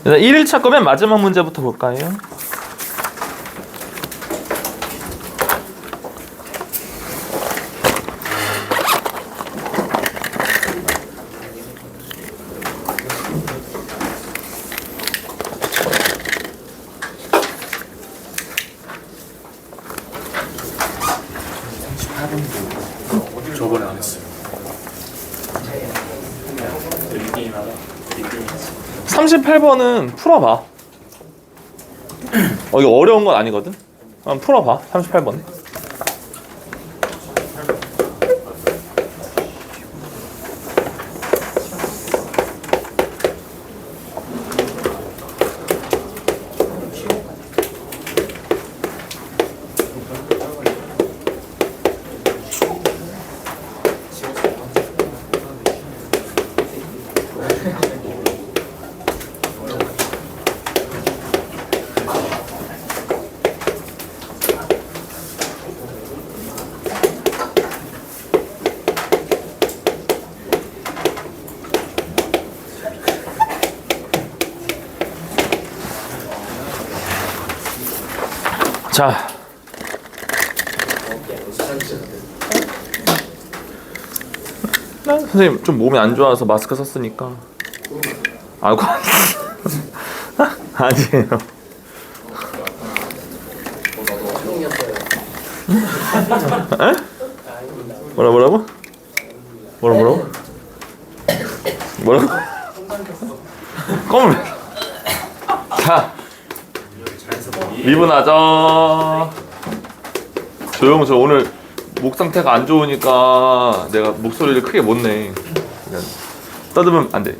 1일차 거면 마지막 문제부터 볼까요? 저번에 안 했어요. 38번은 풀어봐. 이거 어려운 건 아니거든? 한번 풀어봐. 38번. 자, 선생님 좀 몸이 안 좋아서 마스크 썼으니까. 아이고. 아니에요. 에? 뭐라고? 껌을. 자, 미분하죠. 저 오늘 목 상태가 안 좋으니까 내가 목소리를 크게 못 내. 그냥 떠들면 안 돼.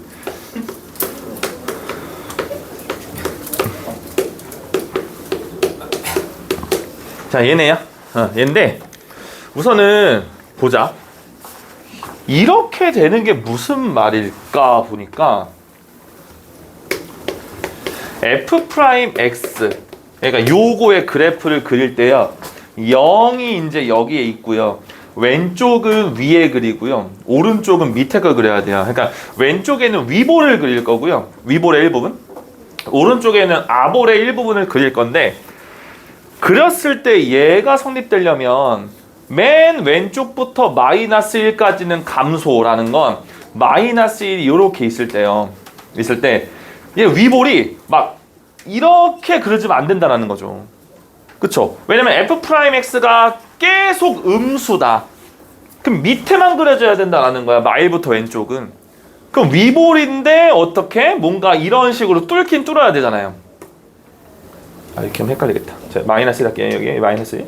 자, 얘네야. 얘인데 우선은 보자. 이렇게 되는 게 무슨 말일까 보니까 f'x, 그러니까 요거의 그래프를 그릴 때요, 0이 이제 여기에 있고요, 왼쪽은 위에 그리고요, 오른쪽은 밑에 걸 그려야 돼요. 그러니까 왼쪽에는 위볼을 그릴 거고요, 위볼의 일부분, 오른쪽에는 아볼의 일부분을 그릴 건데, 그렸을 때 얘가 성립되려면 맨 왼쪽부터 마이너스 1까지는 감소라는 건 마이너스 1이 이렇게 있을 때요, 있을 때 얘 위볼이 막 이렇게 그려지면 안 된다는 거죠. 그쵸? 왜냐면 f'x가 계속 음수다. 그럼 밑에만 그려져야 된다는 거야, 마일부터 왼쪽은. 그럼 위볼인데 어떻게? 뭔가 이런 식으로 뚫긴 뚫어야 되잖아요. 이렇게 하면 헷갈리겠다. 자, 마이너스 1 할게요. 여기 마이너스 1.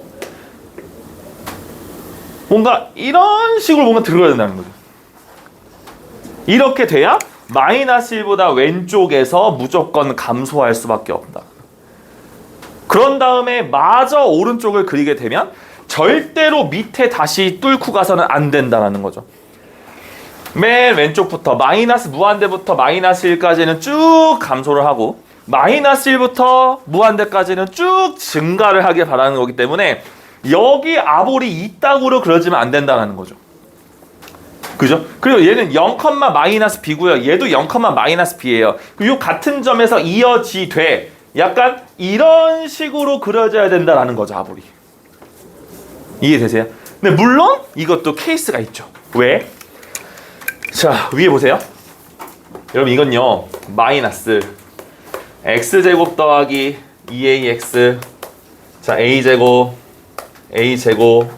뭔가 이런 식으로 뭔가 들어야 된다는 거죠. 이렇게 돼야 마이너스 1보다 왼쪽에서 무조건 감소할 수밖에 없다. 그런 다음에 마저 오른쪽을 그리게 되면 절대로 밑에 다시 뚫고 가서는 안 된다는 거죠. 맨 왼쪽부터 마이너스 무한대부터 마이너스 1까지는 쭉 감소를 하고, 마이너스 1부터 무한대까지는 쭉 증가를 하길 바라는 거기 때문에 여기 아볼이 이따구로 그려지면 안 된다는 거죠. 그죠? 그리고 얘는 0, 마이너스 b고요. 얘도 0, 마이너스 b예요. 이 같은 점에서 이어지되 약간 이런 식으로 그려져야 된다는 거죠, 아볼이. 이해되세요? 근데 물론 이것도 케이스가 있죠. 왜? 자, 위에 보세요. 여러분 이건요, 마이너스 x제곱 더하기 2ax, 자 a제곱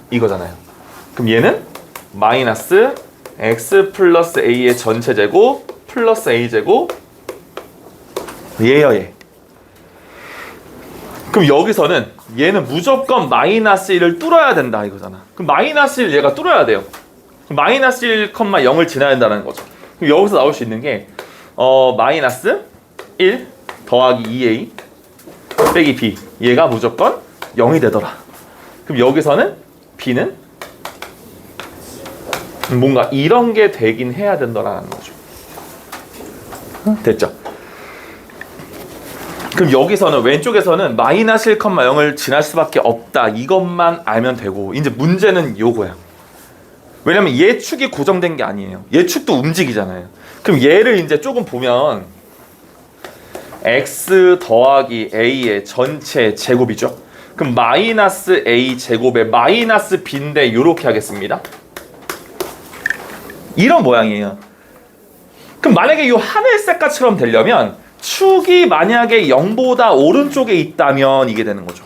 이거잖아요. 그럼 얘는 마이너스 x 플러스 a의 전체 제곱 플러스 a제곱 얘예요, 얘. 그럼 여기서는 얘는 무조건 마이너스 1을 뚫어야 된다 이거잖아. 그럼 마이너스 1 얘가 뚫어야 돼요. 그럼 마이너스 1, 0을 지나야 된다는 거죠. 그럼 여기서 나올 수 있는 게 마이너스 1 더하기 2a 빼기 b, 얘가 무조건 0이 되더라. 그럼 여기서는 b는 뭔가 이런 게 되긴 해야 된다라는 거죠. 됐죠? 그럼 여기서는 왼쪽에서는 마이너스 1, 0을 지날 수밖에 없다, 이것만 알면 되고, 이제 문제는 요거야. 왜냐면 얘 축이 고정된 게 아니에요. 얘 축도 움직이잖아요. 그럼 얘를 이제 조금 보면 x 더하기 a의 전체 제곱이죠. 그럼 마이너스 a 제곱에 마이너스 b인데 요렇게 하겠습니다. 이런 모양이에요. 그럼 만약에 이 하늘색깔처럼 되려면 축이 만약에 0보다 오른쪽에 있다면 이게 되는 거죠.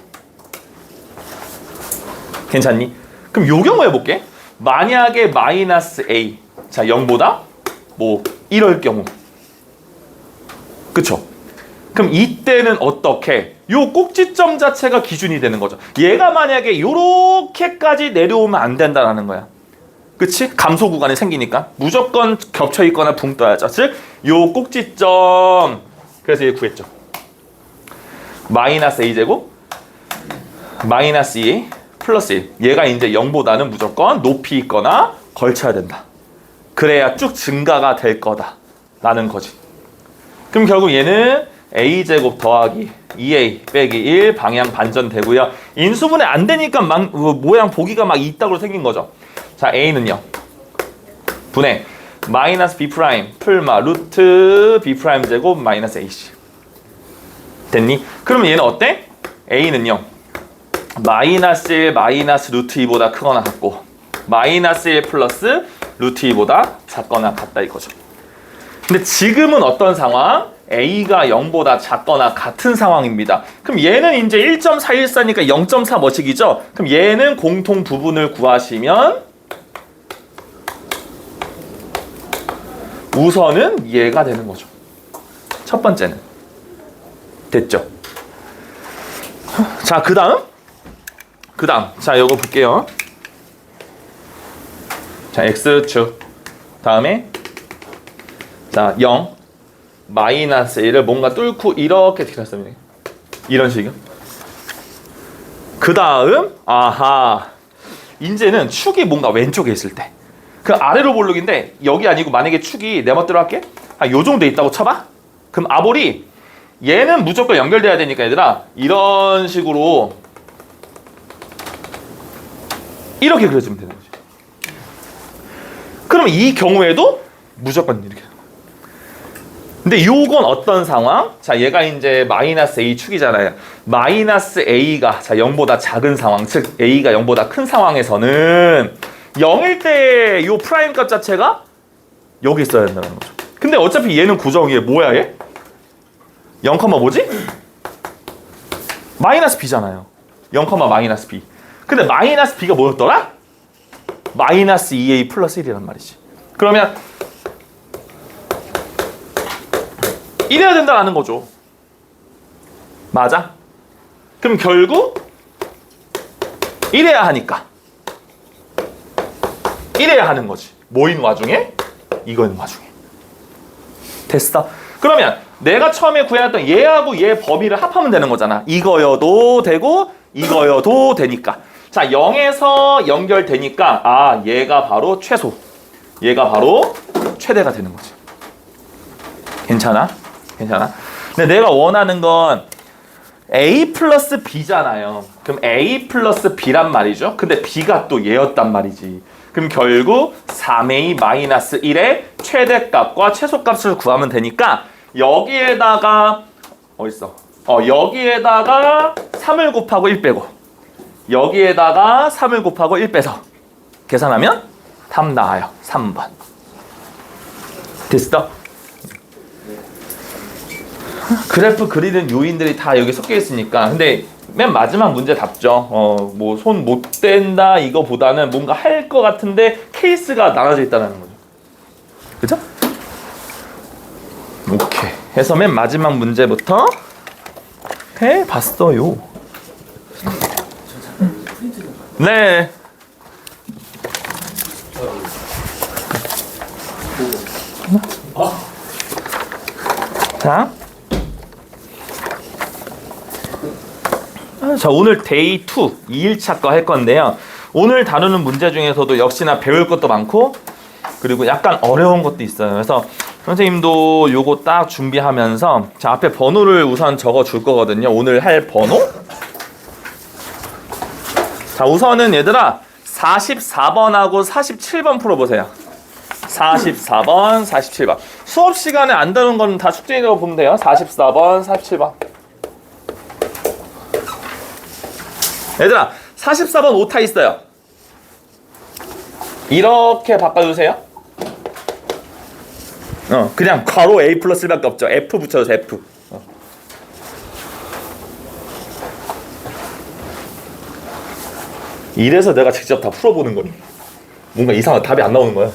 괜찮니? 그럼 요 경우 해볼게. 만약에 마이너스 a, 자 0보다 뭐 이럴 경우, 그쵸? 그럼 이때는 어떻게? 요 꼭지점 자체가 기준이 되는 거죠. 얘가 만약에 요렇게까지 내려오면 안 된다라는 거야. 그치? 감소 구간이 생기니까 무조건 겹쳐 있거나 붕 떠야죠. 즉, 요 꼭지점. 그래서 얘 구했죠. 마이너스 a제곱 마이너스 2 플러스 1. 얘가 이제 0보다는 무조건 높이 있거나 걸쳐야 된다. 그래야 쭉 증가가 될 거다 라는 거지. 그럼 결국 얘는 a제곱 더하기 2a 빼기 1 방향 반전되고요. 인수분해 안 되니까 모양 보기가 막 이따구로 생긴 거죠. 자, a는요. 분해 마이너스 b 프라임 풀마 루트 b 프라임 제곱 마이너스 ac. 됐니? 그러면 얘는 어때? a는요. 마이너스 1 마이너스 루트 2보다 크거나 같고 마이너스 1 플러스 루트 2보다 작거나 같다 이거죠. 근데 지금은 어떤 상황? a가 0보다 작거나 같은 상황입니다. 그럼 얘는 이제 1.414니까 0.4 뭐씩이죠? 그럼 얘는 공통 부분을 구하시면 우선은 얘가 되는 거죠. 첫 번째는. 됐죠? 자, 그 다음. 자, 요거 볼게요. 자, x축. 다음에 자, 0 마이너스 1을 뭔가 뚫고 이렇게 들었습니다. 이런 식이요. 그 다음 아하 이제는 축이 뭔가 왼쪽에 있을 때 그 아래로 볼록인데 여기 아니고 만약에 축이 내 멋대로 할게 한 요 정도 있다고 쳐봐. 그럼 아볼이 얘는 무조건 연결돼야 되니까 얘들아 이런 식으로 이렇게 그려주면 되는 거지. 그럼 이 경우에도 무조건 이렇게. 근데 요건 어떤 상황? 자, 얘가 이제 마이너스 a 축이잖아요. 마이너스 a가 자 0보다 작은 상황, 즉 a가 0보다 큰 상황에서는 0일 때 요 프라임 값 자체가 여기 있어야 된다는 거죠. 근데 어차피 얘는 고정이에요. 뭐야 얘? 0, 뭐지? 마이너스 b잖아요. 0, 마이너스 b. 근데 마이너스 b가 뭐였더라? 마이너스 2a 플러스 1이란 말이지. 그러면 이래야 된다는 거죠. 맞아? 그럼 결국 이래야 하니까 이래야 하는 거지. 뭐인 와중에? 이거인 와중에. 됐어. 그러면 내가 처음에 구해놨던 얘하고 얘 범위를 합하면 되는 거잖아. 이거여도 되고 이거여도 되니까. 자, 0에서 연결되니까 아, 얘가 바로 최소. 얘가 바로 최대가 되는 거지. 괜찮아? 괜찮아? 근데 내가 원하는 건 a 플러스 b잖아요. 그럼 a 플러스 b란 말이죠. 근데 b가 또 얘였단 말이지. 그럼 결국 3a 마이너스 1의 최대값과 최소값을 구하면 되니까 여기에다가 어딨어? 여기에다가 3을 곱하고 1 빼고 여기에다가 3을 곱하고 1 빼서 계산하면 답 나와요. 3번. 됐어? 그래프 그리는 요인들이 다 여기 섞여 있으니까. 근데 맨 마지막 문제 답죠. 뭐 손 못 댄다 이거보다는 뭔가 할 것 같은데 케이스가 나눠져 있다는 거죠. 그죠? 오케이. 해서 맨 마지막 문제부터 해봤어요. 네. 자. 자, 오늘 데이 2, 2일차 거 할 건데요. 오늘 다루는 문제 중에서도 역시나 배울 것도 많고 그리고 약간 어려운 것도 있어요. 그래서 선생님도 요거 딱 준비하면서 자, 앞에 번호를 우선 적어 줄 거거든요. 오늘 할 번호. 자, 우선은 얘들아 44번하고 47번 풀어보세요. 44번, 47번. 수업 시간에 안 다룬 건 다 숙제라고 보면 돼요. 44번, 47번. 얘들아, 44번 오타 있어요. 이렇게 바꿔주세요. 그냥 괄호 A 플러스 1밖에 없죠. F 붙여주세요. F. 이래서 내가 직접 다 풀어보는 거니. 뭔가 이상한 답이 안 나오는 거야.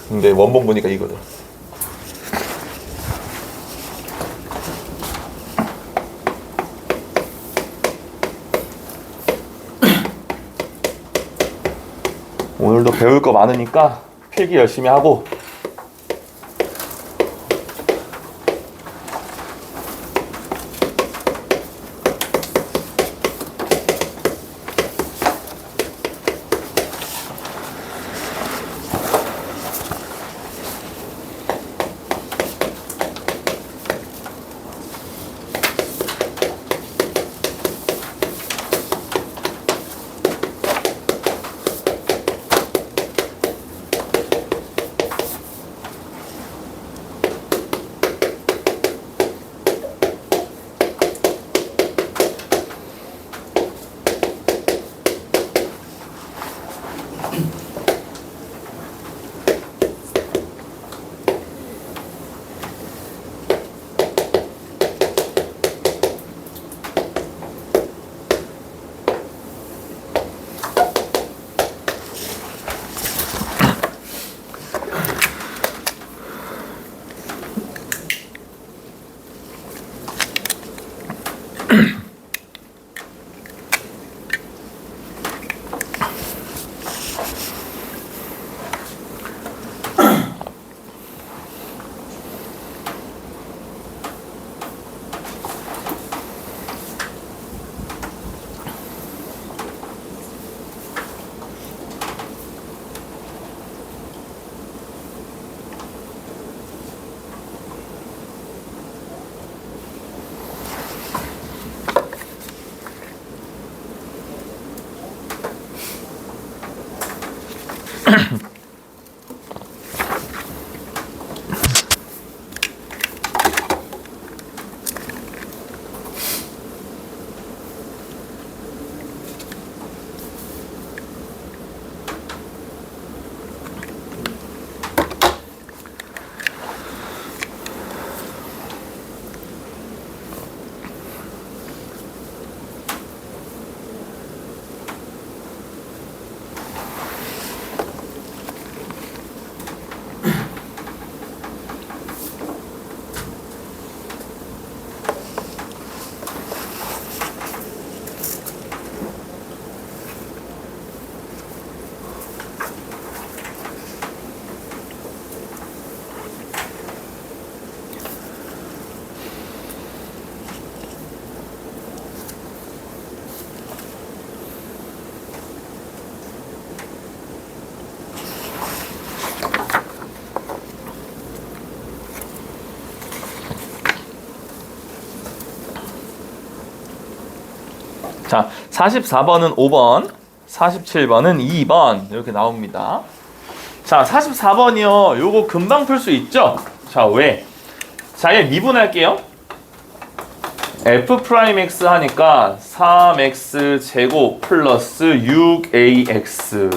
근데 원본 보니까 이거든. 오늘도 배울 거 많으니까 필기 열심히 하고 자, 44번은 5번, 47번은 2번 이렇게 나옵니다. 자, 44번이요. 요거 금방 풀 수 있죠? 자, 왜? 자, 얘 미분할게요. f'x 하니까 3x 제곱 플러스 6ax.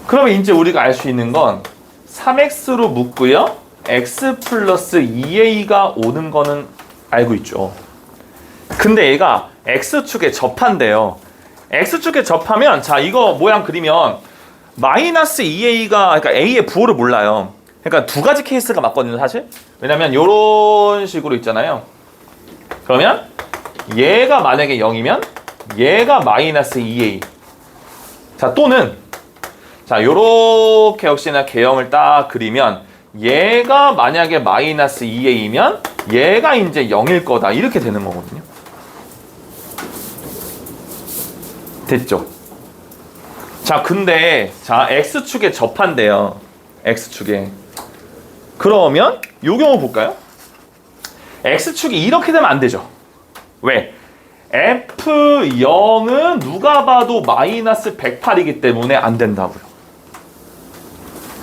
그러면 이제 우리가 알 수 있는 건 3x로 묶고요. x 플러스 2a가 오는 거는 알고 있죠. 근데 얘가 x축에 접한대요. x축에 접하면 자 이거 모양 그리면 마이너스 2a가 그러니까 a의 부호를 몰라요. 그러니까 두 가지 케이스가 맞거든요 사실. 왜냐면 요런 식으로 있잖아요. 그러면 얘가 만약에 0이면 얘가 마이너스 2a. 자 또는 자 요렇게 역시나 개형을 딱 그리면 얘가 만약에 마이너스 2a이면 얘가 이제 0일 거다 이렇게 되는 거거든요. 됐죠? 자 근데 자 x축에 접한대요. x축에. 그러면 요 경우 볼까요? x축이 이렇게 되면 안 되죠. 왜? f0은 누가 봐도 마이너스 108이기 때문에 안 된다고요.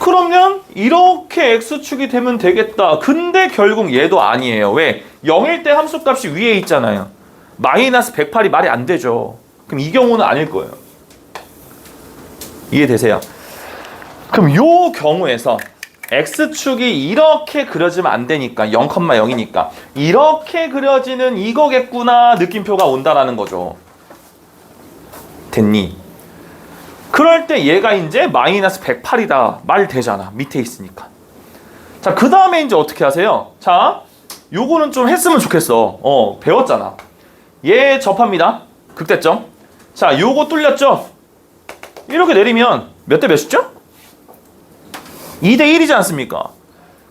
그러면 이렇게 x축이 되면 되겠다. 근데 결국 얘도 아니에요. 왜? 0일 때 함수값이 위에 있잖아요. 마이너스 108이 말이 안 되죠. 그럼 이 경우는 아닐 거예요. 이해되세요? 그럼 요 경우에서 x축이 이렇게 그려지면 안 되니까 0,0이니까 이렇게 그려지는 이거겠구나 느낌표가 온다라는 거죠. 됐니? 그럴 때 얘가 이제 마이너스 108이다 말 되잖아. 밑에 있으니까. 자, 그 다음에 이제 어떻게 하세요? 자, 요거는 좀 했으면 좋겠어. 배웠잖아. 얘 접합니다. 극대점. 자, 요거 뚫렸죠? 이렇게 내리면 몇 대 몇이죠? 2대 1이지 않습니까?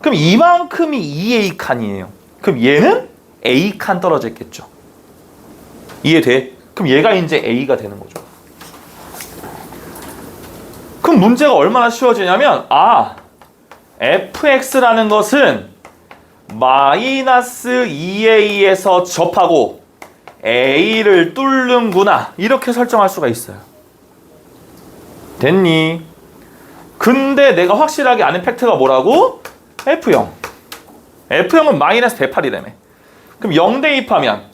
그럼 이만큼이 2A 칸이에요. 그럼 얘는 A 칸 떨어져 있겠죠. 이해돼? 그럼 얘가 이제 A가 되는 거죠. 그럼 문제가 얼마나 쉬워지냐면 fx라는 것은 마이너스 2a에서 접하고 a를 뚫는구나 이렇게 설정할 수가 있어요. 됐니? 근데 내가 확실하게 아는 팩트가 뭐라고? F0 F0은 마이너스 108이라며. 그럼 0 대입하면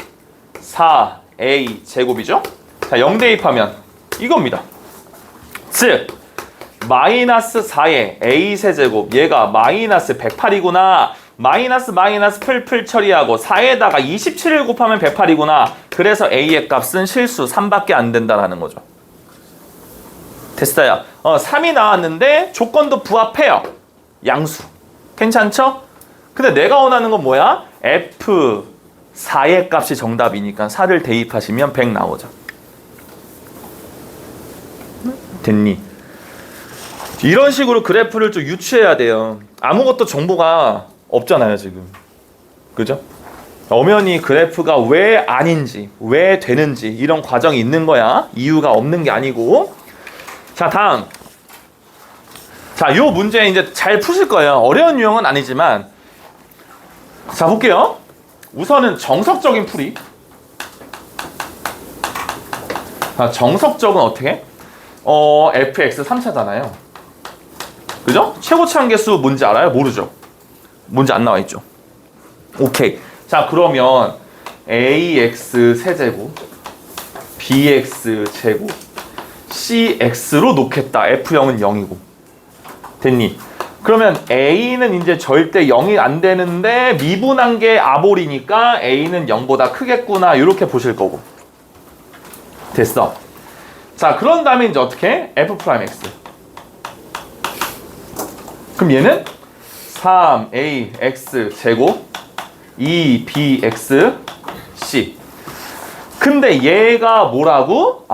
4a 제곱이죠? 자, 0 대입하면 이겁니다. 즉 마이너스 4에 a 세제곱 얘가 마이너스 108이구나. 마이너스 풀 처리하고 4에다가 27을 곱하면 108이구나. 그래서 a의 값은 실수 3밖에 안 된다는 거죠. 됐어요. 3이 나왔는데 조건도 부합해요. 양수. 괜찮죠? 근데 내가 원하는 건 뭐야? F4의 값이 정답이니까 4를 대입하시면 100 나오죠. 됐니? 이런 식으로 그래프를 좀 유추해야 돼요. 아무것도 정보가 없잖아요, 지금. 그죠? 엄연히 그래프가 왜 아닌지, 왜 되는지 이런 과정이 있는 거야. 이유가 없는 게 아니고. 자, 다음. 자, 요 문제 이제 잘 푸실 거예요. 어려운 유형은 아니지만. 자, 볼게요. 우선은 정석적인 풀이. 자, 정석적은 어떻게? fx 3차잖아요. 그죠? 최고치 한계수 뭔지 알아요? 모르죠? 뭔지 안 나와 있죠? 오케이. 자, 그러면 ax 세제곱 bx 제곱 cx로 놓겠다. f0은 0이고. 됐니? 그러면 a는 이제 절대 0이 안 되는데 미분한 게 아볼이니까 a는 0보다 크겠구나. 이렇게 보실 거고. 됐어. 자, 그런 다음에 이제 어떻게? f'(x) 그럼 얘는 3ax 제곱 2bx c. 근데 얘가 뭐라고?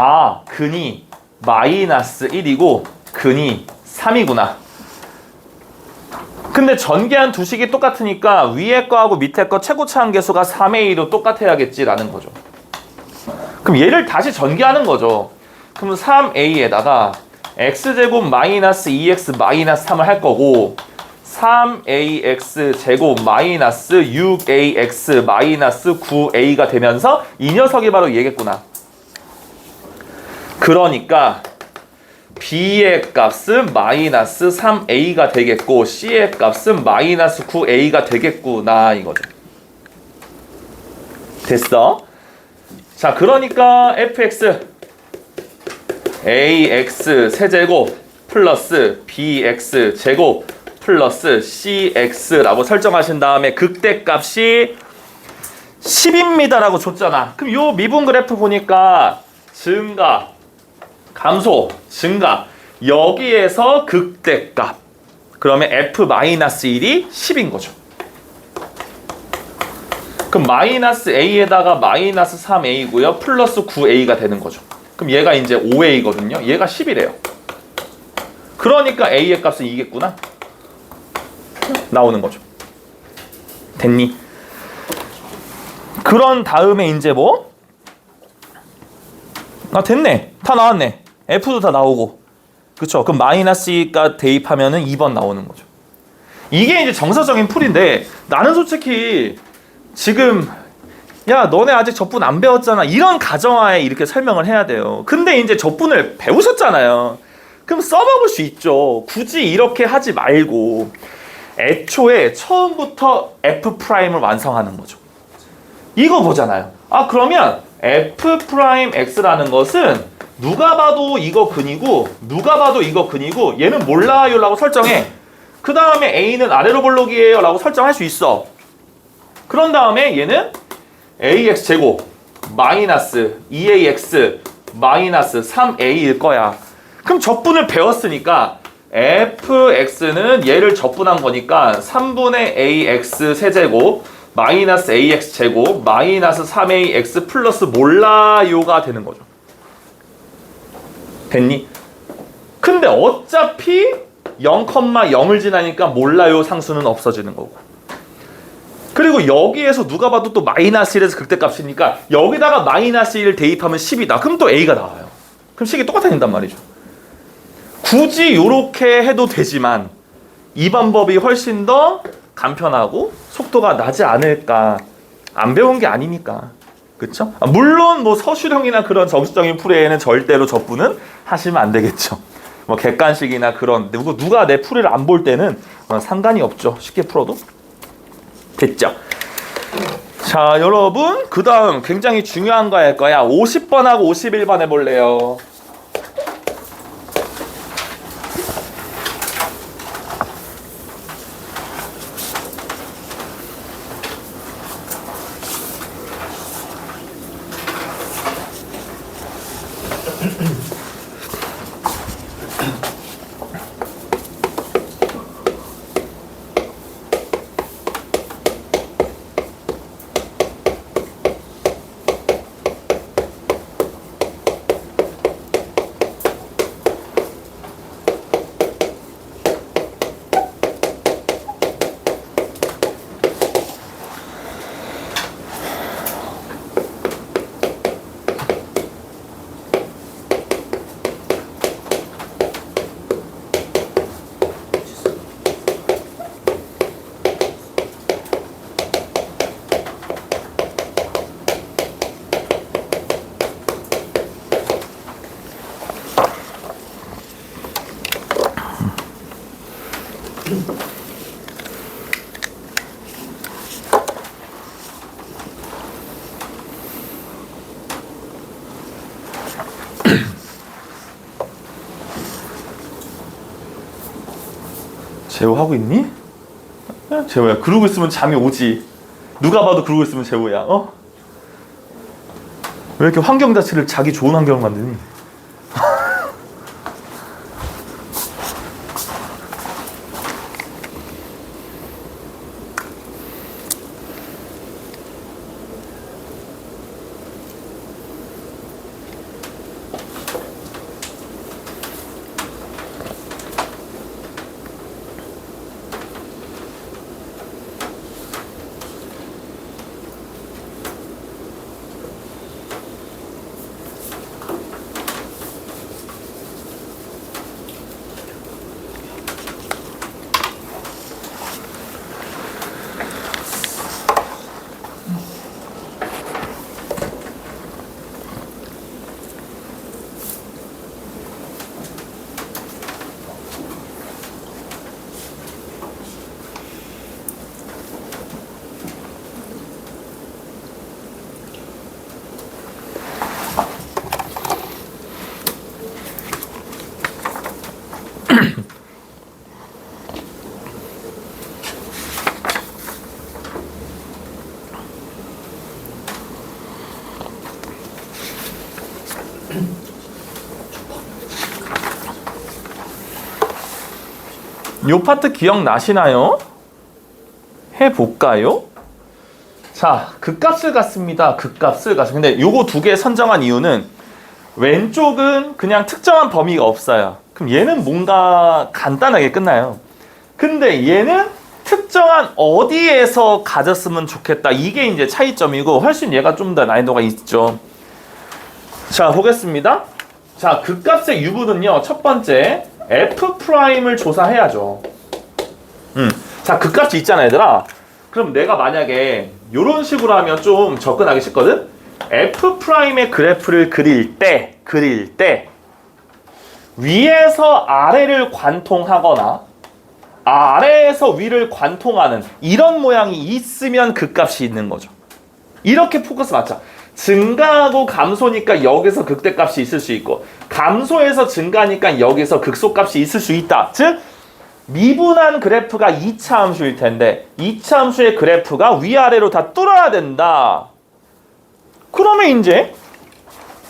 근이 마이너스 1이고 근이 3이구나. 근데 전개한 두 식이 똑같으니까 위에 거하고 밑에 거 최고차 한계수가 3a 로 똑같아야겠지라는 거죠. 그럼 얘를 다시 전개하는 거죠. 그럼 3a에다가 x제곱 마이너스 2x 마이너스 3을 할 거고 3ax 제곱 마이너스 6ax 마이너스 9a가 되면서 이 녀석이 바로 얘겠구나. 그러니까 b의 값은 마이너스 3a가 되겠고 c의 값은 마이너스 9a가 되겠구나 이거죠. 됐어? 자, 그러니까 fx ax 세제곱 플러스 bx 제곱 플러스 cx라고 설정하신 다음에 극대값이 10입니다 라고 줬잖아. 그럼 요 미분 그래프 보니까 증가, 감소, 증가 여기에서 극대값 그러면 f-1이 10인 거죠. 그럼 마이너스 a에다가 마이너스 3a고요 플러스 9a가 되는 거죠. 그럼 얘가 이제 5a거든요. 얘가 10이래요. 그러니까 a의 값은 2겠구나. 나오는 거죠. 됐니? 그런 다음에 이제 뭐? 됐네. 다 나왔네. f도 다 나오고. 그쵸? 그럼 마이너스 2가 대입하면은 2번 나오는 거죠. 이게 이제 정서적인 풀인데 나는 솔직히 지금 야, 너네 아직 적분 안 배웠잖아. 이런 가정하에 이렇게 설명을 해야 돼요. 근데 이제 적분을 배우셨잖아요. 그럼 써먹을 수 있죠. 굳이 이렇게 하지 말고 애초에 처음부터 F'을 완성하는 거죠. 이거 보잖아요. 아, 그러면 F'X라는 것은 누가 봐도 이거 근이고 누가 봐도 이거 근이고 얘는 몰라요 라고 설정해. 그 다음에 A는 아래로 볼록이에요 라고 설정할 수 있어. 그런 다음에 얘는 AX제곱 마이너스 2AX 마이너스 3A일 거야. 그럼 적분을 배웠으니까 fx는 얘를 적분한 거니까 3분의 ax 세제곱 마이너스 ax 제곱 마이너스 3ax 플러스 몰라요가 되는 거죠. 됐니? 근데 어차피 0,0을 지나니까 몰라요 상수는 없어지는 거고. 그리고 여기에서 누가 봐도 또 마이너스 1에서 극대값이니까 여기다가 마이너스 1 대입하면 10이다. 그럼 또 a가 나와요. 그럼 식이 똑같아진단 말이죠. 굳이 이렇게 해도 되지만 이 방법이 훨씬 더 간편하고 속도가 나지 않을까. 안 배운 게 아니니까. 그쵸? 물론 뭐 서술형이나 그런 정수적인 풀이에는 절대로 적분은 하시면 안 되겠죠. 뭐 객관식이나 그런 누가 내 풀이를 안 볼 때는 상관이 없죠. 쉽게 풀어도. 됐죠? 자, 여러분 그 다음 굉장히 중요한 거 할 거야. 50번하고 51번 해볼래요. 재호 하고 있니? 재호야, 그러고 있으면 잠이 오지. 누가 봐도 그러고 있으면 재호야. 어? 왜 이렇게 환경 자체를 자기 좋은 환경을 만드니? 요 파트 기억나시나요? 해볼까요? 자, 극값을 갖습니다. 극값을 갖습니다. 근데 요거 두 개 선정한 이유는 왼쪽은 그냥 특정한 범위가 없어요. 그럼 얘는 뭔가 간단하게 끝나요. 근데 얘는 특정한 어디에서 가졌으면 좋겠다. 이게 이제 차이점이고 훨씬 얘가 좀 더 난이도가 있죠. 자, 보겠습니다. 자, 극값의 유분은요. 첫 번째 F'을 조사해야죠. 자, 극값이 있잖아, 얘들아. 그럼 내가 만약에 이런 식으로 하면 좀 접근하기 쉽거든? F'의 그래프를 그릴 때 위에서 아래를 관통하거나 아래에서 위를 관통하는 이런 모양이 있으면 극값이 있는 거죠. 이렇게 포커스 맞죠? 증가하고 감소니까 여기서 극대값이 있을 수 있고 감소해서 증가하니까 여기서 극소값이 있을 수 있다. 즉 미분한 그래프가 2차 함수일 텐데 2차 함수의 그래프가 위아래로 다 뚫어야 된다. 그러면 이제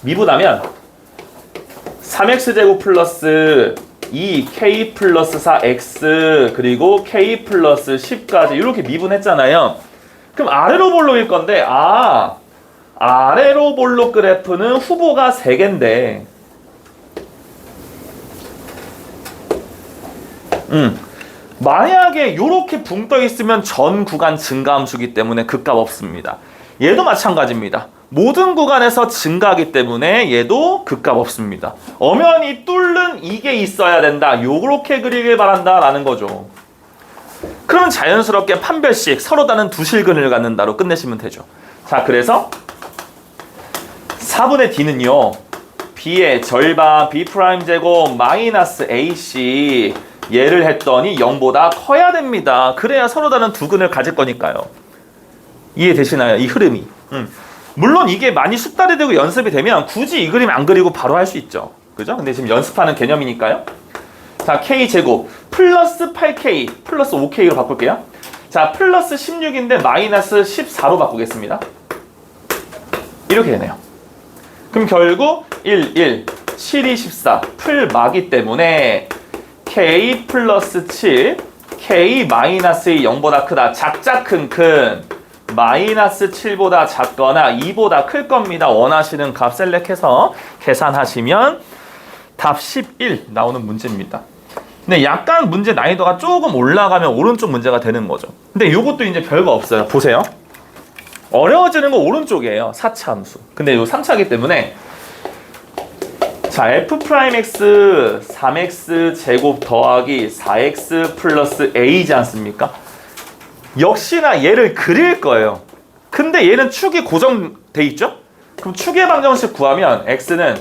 미분하면 3x제곱 플러스 2k 플러스 4x 그리고 k 플러스 10까지 이렇게 미분했잖아요. 그럼 아래로 볼록일 건데 아래로 볼록 그래프는 후보가 3개인데 만약에 이렇게 붕 떠 있으면 전 구간 증가함수기 때문에 극값 없습니다. 얘도 마찬가지입니다. 모든 구간에서 증가하기 때문에 얘도 극값 없습니다. 엄연히 뚫는 이게 있어야 된다. 요렇게 그리길 바란다 라는 거죠. 그러면 자연스럽게 판별식 서로 다른 두 실근을 갖는다로 끝내시면 되죠. 자, 그래서 4분의 d는요. b의 절반 b'제곱 마이너스 ac 얘를 했더니 0보다 커야 됩니다. 그래야 서로 다른 두 근을 가질 거니까요. 이해되시나요? 이 흐름이. 물론 이게 많이 숙달이 되고 연습이 되면 굳이 이 그림 안 그리고 바로 할 수 있죠. 그죠? 근데 지금 연습하는 개념이니까요. 자, k제곱 플러스 8k 플러스 5k로 바꿀게요. 자, 플러스 16인데 마이너스 14로 바꾸겠습니다. 이렇게 되네요. 그럼 결국 1, 7, 2, 14 풀마기 때문에 k 플러스 7 k 마이너스 0보다 크다. 작자 큰 마이너스 7보다 작거나 2보다 클 겁니다. 원하시는 값 셀렉해서 계산하시면 답 11 나오는 문제입니다. 근데 약간 문제 난이도가 조금 올라가면 오른쪽 문제가 되는 거죠. 근데 이것도 이제 별거 없어요. 보세요. 어려워지는 거 오른쪽이에요. 4차 함수. 근데 이 3차이기 때문에 자, f'x 3x 제곱 더하기 4x 플러스 a이지 않습니까? 역시나 얘를 그릴 거예요. 근데 얘는 축이 고정돼 있죠? 그럼 축의 방정식 구하면 x는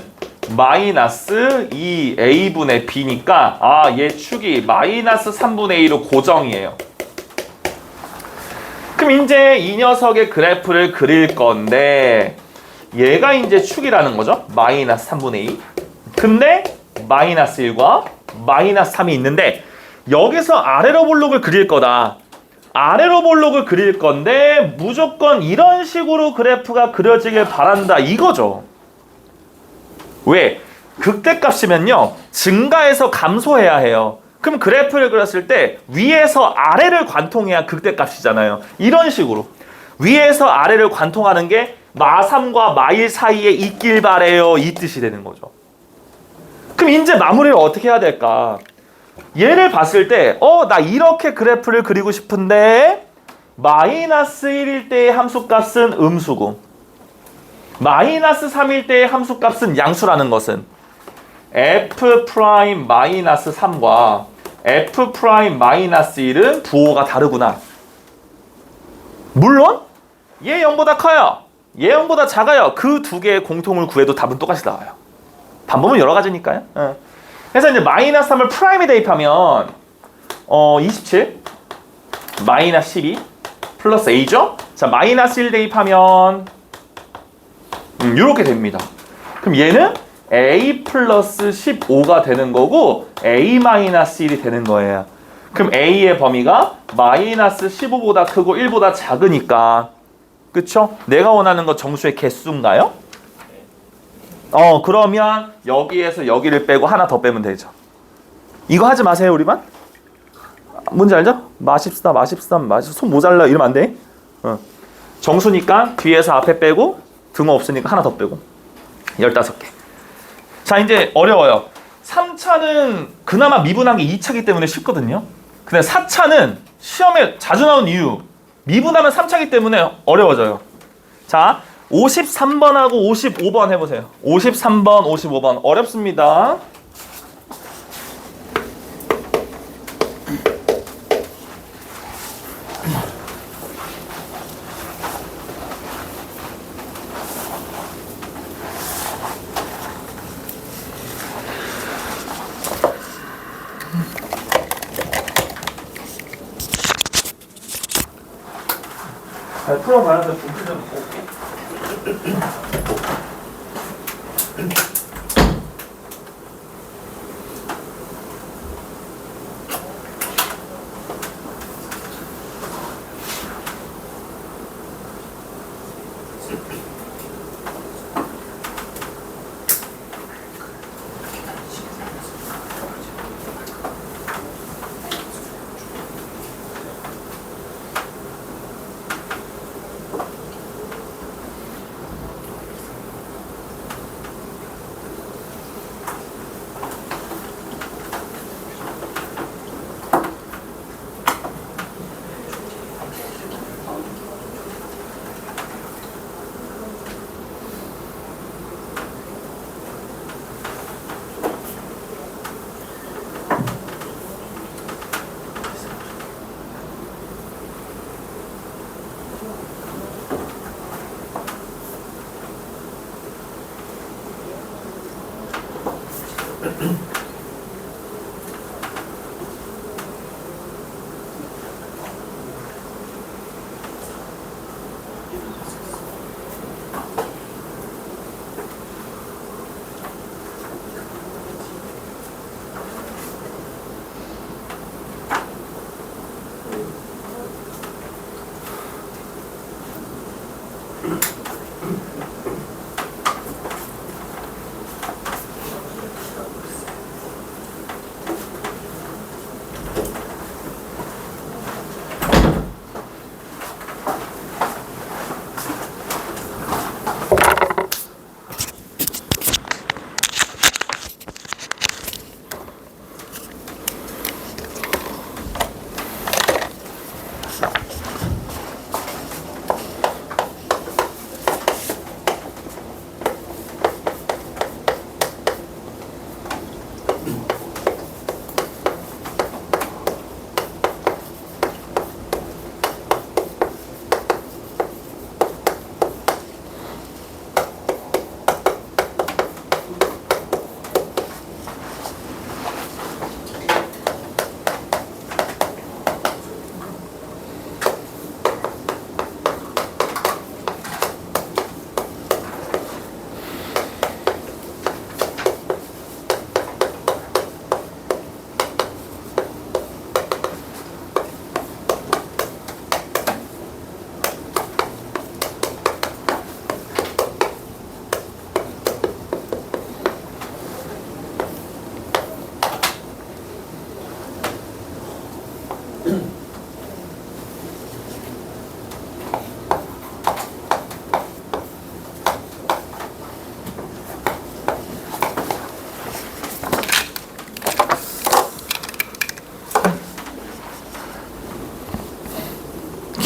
마이너스 2a분의 b니까 얘 축이 마이너스 3분의 2로 고정이에요. 그럼 이제 이 녀석의 그래프를 그릴 건데 얘가 이제 축이라는 거죠. 마이너스 3분의 2. 근데 마이너스 1과 마이너스 3이 있는데 여기서 아래로 볼록을 그릴 거다. 아래로 볼록을 그릴 건데 무조건 이런 식으로 그래프가 그려지길 바란다 이거죠. 왜? 극대값이면요 증가해서 감소해야 해요. 그럼 그래프를 그렸을 때 위에서 아래를 관통해야 극대값이잖아요. 이런 식으로 위에서 아래를 관통하는 게 마3과 마1 사이에 있길 바래요. 이 뜻이 되는 거죠. 그럼 이제 마무리를 어떻게 해야 될까? 얘를 봤을 때 나 이렇게 그래프를 그리고 싶은데 마이너스 1일 때의 함수값은 음수고 마이너스 3일 때의 함수값은 양수라는 것은 f 프라임 마이너스 3과 f 프라임 마이너스 1은 부호가 다르구나. 물론 얘 0보다 커요. 얘 0보다 작아요. 그 두 개의 공통을 구해도 답은 똑같이 나와요. 방법은 여러 가지니까요. 그래서 이제 마이너스 3을 프라임에 대입하면 27 마이너스 12 플러스 a죠. 자, 마이너스 1 대입하면 이렇게 됩니다. 그럼 얘는 a 플러스 15가 되는 거고 a 마이너스 1이 되는 거예요. 그럼 a의 범위가 마이너스 15보다 크고 1보다 작으니까 그쵸? 내가 원하는 거 정수의 개수인가요? 그러면 여기에서 여기를 빼고 하나 더 빼면 되죠. 이거 하지 마세요 우리만. 뭔지 알죠? 마십사 손 모자라 이러면 안 돼. 정수니까 뒤에서 앞에 빼고 등호 없으니까 하나 더 빼고 15개. 자, 이제 어려워요. 3차는 그나마 미분하기 2차기 때문에 쉽거든요. 근데 4차는 시험에 자주 나온 이유 미분하면 3차기 때문에 어려워져요. 자, 53번하고 55번 해보세요. 53번, 55번 어렵습니다. 잘 풀어봐야 돼. 분필 좀 갖고 올게.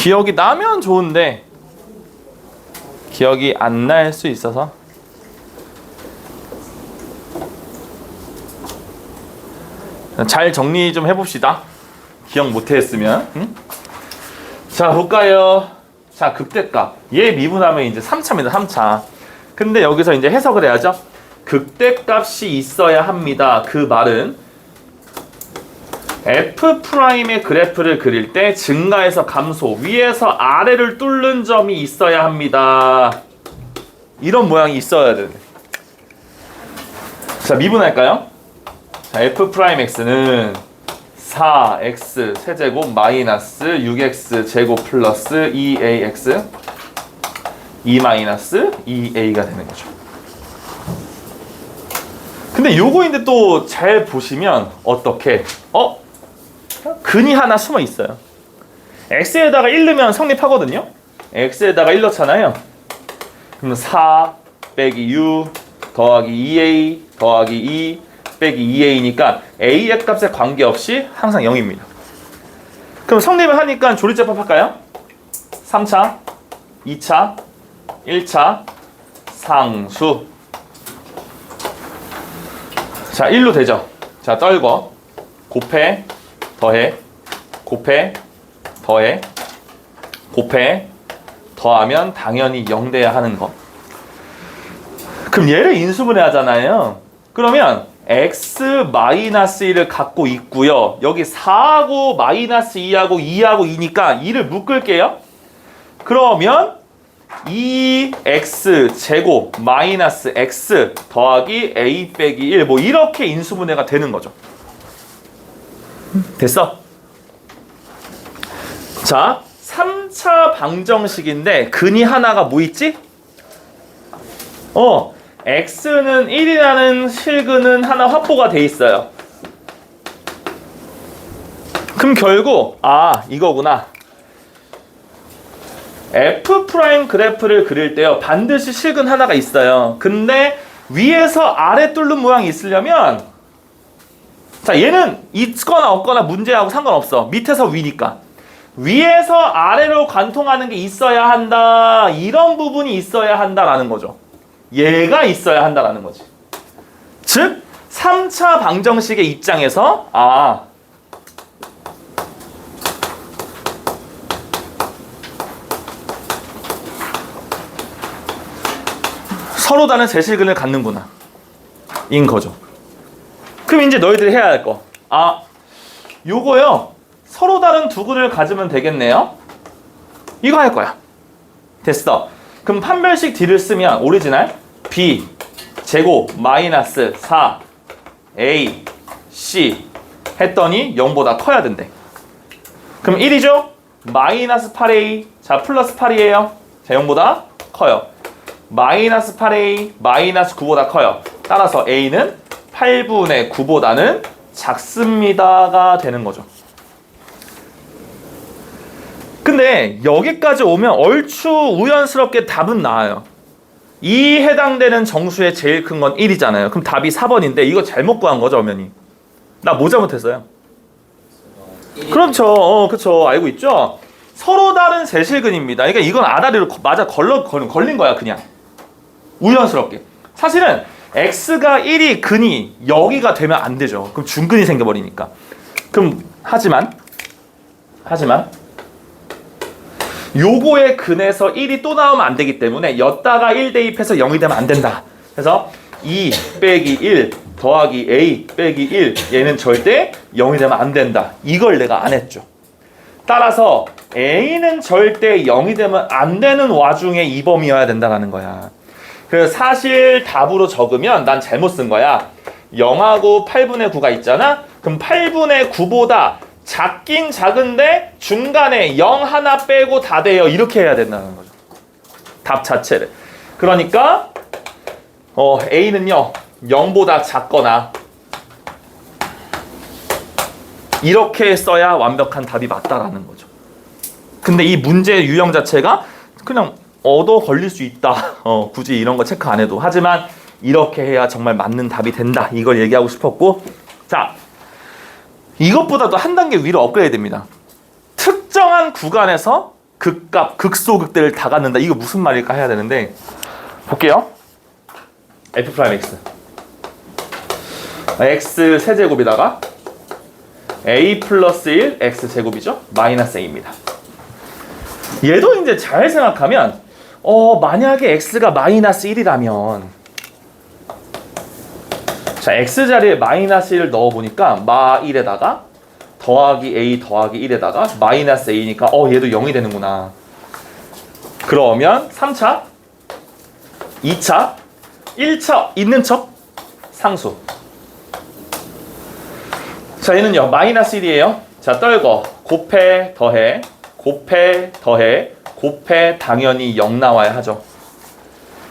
기억이 나면 좋은데 기억이 안 날 수 있어서 잘 정리 좀 해봅시다. 기억 못했으면. 응? 자 볼까요? 자 극대값 얘 미분하면 이제 3차입니다. 3차. 근데 여기서 이제 해석을 해야죠. 극대값이 있어야 합니다. 그 말은 F'의 그래프를 그릴 때 증가에서 감소, 위에서 아래를 뚫는 점이 있어야 합니다. 이런 모양이 있어야 되네. 자 미분할까요? 자 F'X는 4x 세제곱 마이너스 6x 제곱 플러스 2ax 2 마이너스 2a가 되는 거죠. 근데 요거인데 또 잘 보시면 어떻게 근이 하나 숨어 있어요. x에다가 1 넣으면 성립하거든요. x에다가 1 넣잖아요. 그럼 4 빼기 6 더하기 2a 더하기 2 빼기 2a니까 a의 값에 관계없이 항상 0입니다. 그럼 성립을 하니까 조리제법 할까요? 3차, 2차, 1차, 상수. 자 1로 되죠. 자 떨궈 곱해 더해 곱해 더해 곱해 더하면 당연히 0 돼야 하는 거. 그럼 얘를 인수분해 하잖아요. 그러면 x-1을 갖고 있고요. 여기 4하고 마이너스 2하고 2하고 2니까 2를 묶을게요. 그러면 2x 제곱 마이너스 x 더하기 a 빼기 1 뭐 이렇게 인수분해가 되는 거죠. 됐어? 자, 3차 방정식인데 근이 하나가 뭐 있지? x는 1이라는 실근은 하나 확보가 돼 있어요. 그럼 결국 이거구나. f 프라임 그래프를 그릴 때요 반드시 실근 하나가 있어요. 근데 위에서 아래 뚫는 모양이 있으려면 자 얘는 있거나 없거나 문제하고 상관없어. 밑에서 위니까 위에서 아래로 관통하는 게 있어야 한다. 이런 부분이 있어야 한다라는 거죠. 얘가 있어야 한다라는 거지. 즉 3차 방정식의 입장에서 서로 다른 제실근을 갖는구나 인 거죠. 그럼 이제 너희들이 해야 할 거 요거요 서로 다른 두 근을 가지면 되겠네요. 이거 할 거야. 됐어. 그럼 판별식 D를 쓰면 오리지널 B 제곱 마이너스 4 A C 했더니 0보다 커야 된대. 그럼 1이죠? 마이너스 8A 자 플러스 8이에요. 자 0보다 커요. 마이너스 8A 마이너스 9보다 커요. 따라서 A는 8분의 9보다는 작습니다가 되는 거죠. 근데 여기까지 오면 얼추 우연스럽게 답은 나와요. 이 해당되는 정수의 제일 큰 건 1이잖아요. 그럼 답이 4번인데 이거 잘못 구한 거죠, 어머니? 나 뭐 잘못했어요? 그렇죠. 그렇죠. 알고 있죠? 서로 다른 제실근입니다. 그러니까 이건 아다리로 맞아 걸린 거야, 그냥. 우연스럽게. 사실은 x가 1이 근이 여기가 되면 안 되죠. 그럼 중근이 생겨버리니까. 그럼 하지만 요거의 근에서 1이 또 나오면 안 되기 때문에 였다가 1 대입해서 0이 되면 안 된다. 그래서 2 빼기 1 더하기 a 빼기 1 얘는 절대 0이 되면 안 된다. 이걸 내가 안 했죠. 따라서 a는 절대 0이 되면 안 되는 와중에 2범위여야 된다는 거야. 그래서 사실 답으로 적으면 난 잘못 쓴 거야. 0하고 8분의 9가 있잖아. 그럼 8분의 9보다 작긴 작은데 중간에 0 하나 빼고 다 돼요. 이렇게 해야 된다는 거죠. 답 자체를. 그러니까 A는요 0보다 작거나 이렇게 써야 완벽한 답이 맞다라는 거죠. 근데 이 문제의 유형 자체가 그냥 얻어 걸릴 수 있다. 굳이 이런 거 체크 안 해도. 하지만 이렇게 해야 정말 맞는 답이 된다. 이걸 얘기하고 싶었고, 자 이것보다도 한 단계 위로 업그레이드 됩니다. 특정한 구간에서 극값, 극소극대를 다 갖는다. 이거 무슨 말일까 해야 되는데 볼게요. F'X X 세제곱에다가 A 플러스 1 X 제곱이죠. 마이너스 A입니다. 얘도 이제 잘 생각하면 만약에 X가 마이너스 1이라면 자 X 자리에 마이너스 1을 넣어보니까 마 1에다가 더하기 A 더하기 1에다가 마이너스 A니까 얘도 0이 되는구나. 그러면 3차 2차 1차 있는 척 상수. 자 얘는요 마이너스 1이에요. 자 떨거 곱해 더해 곱해 더해 곱해 당연히 0 나와야 하죠.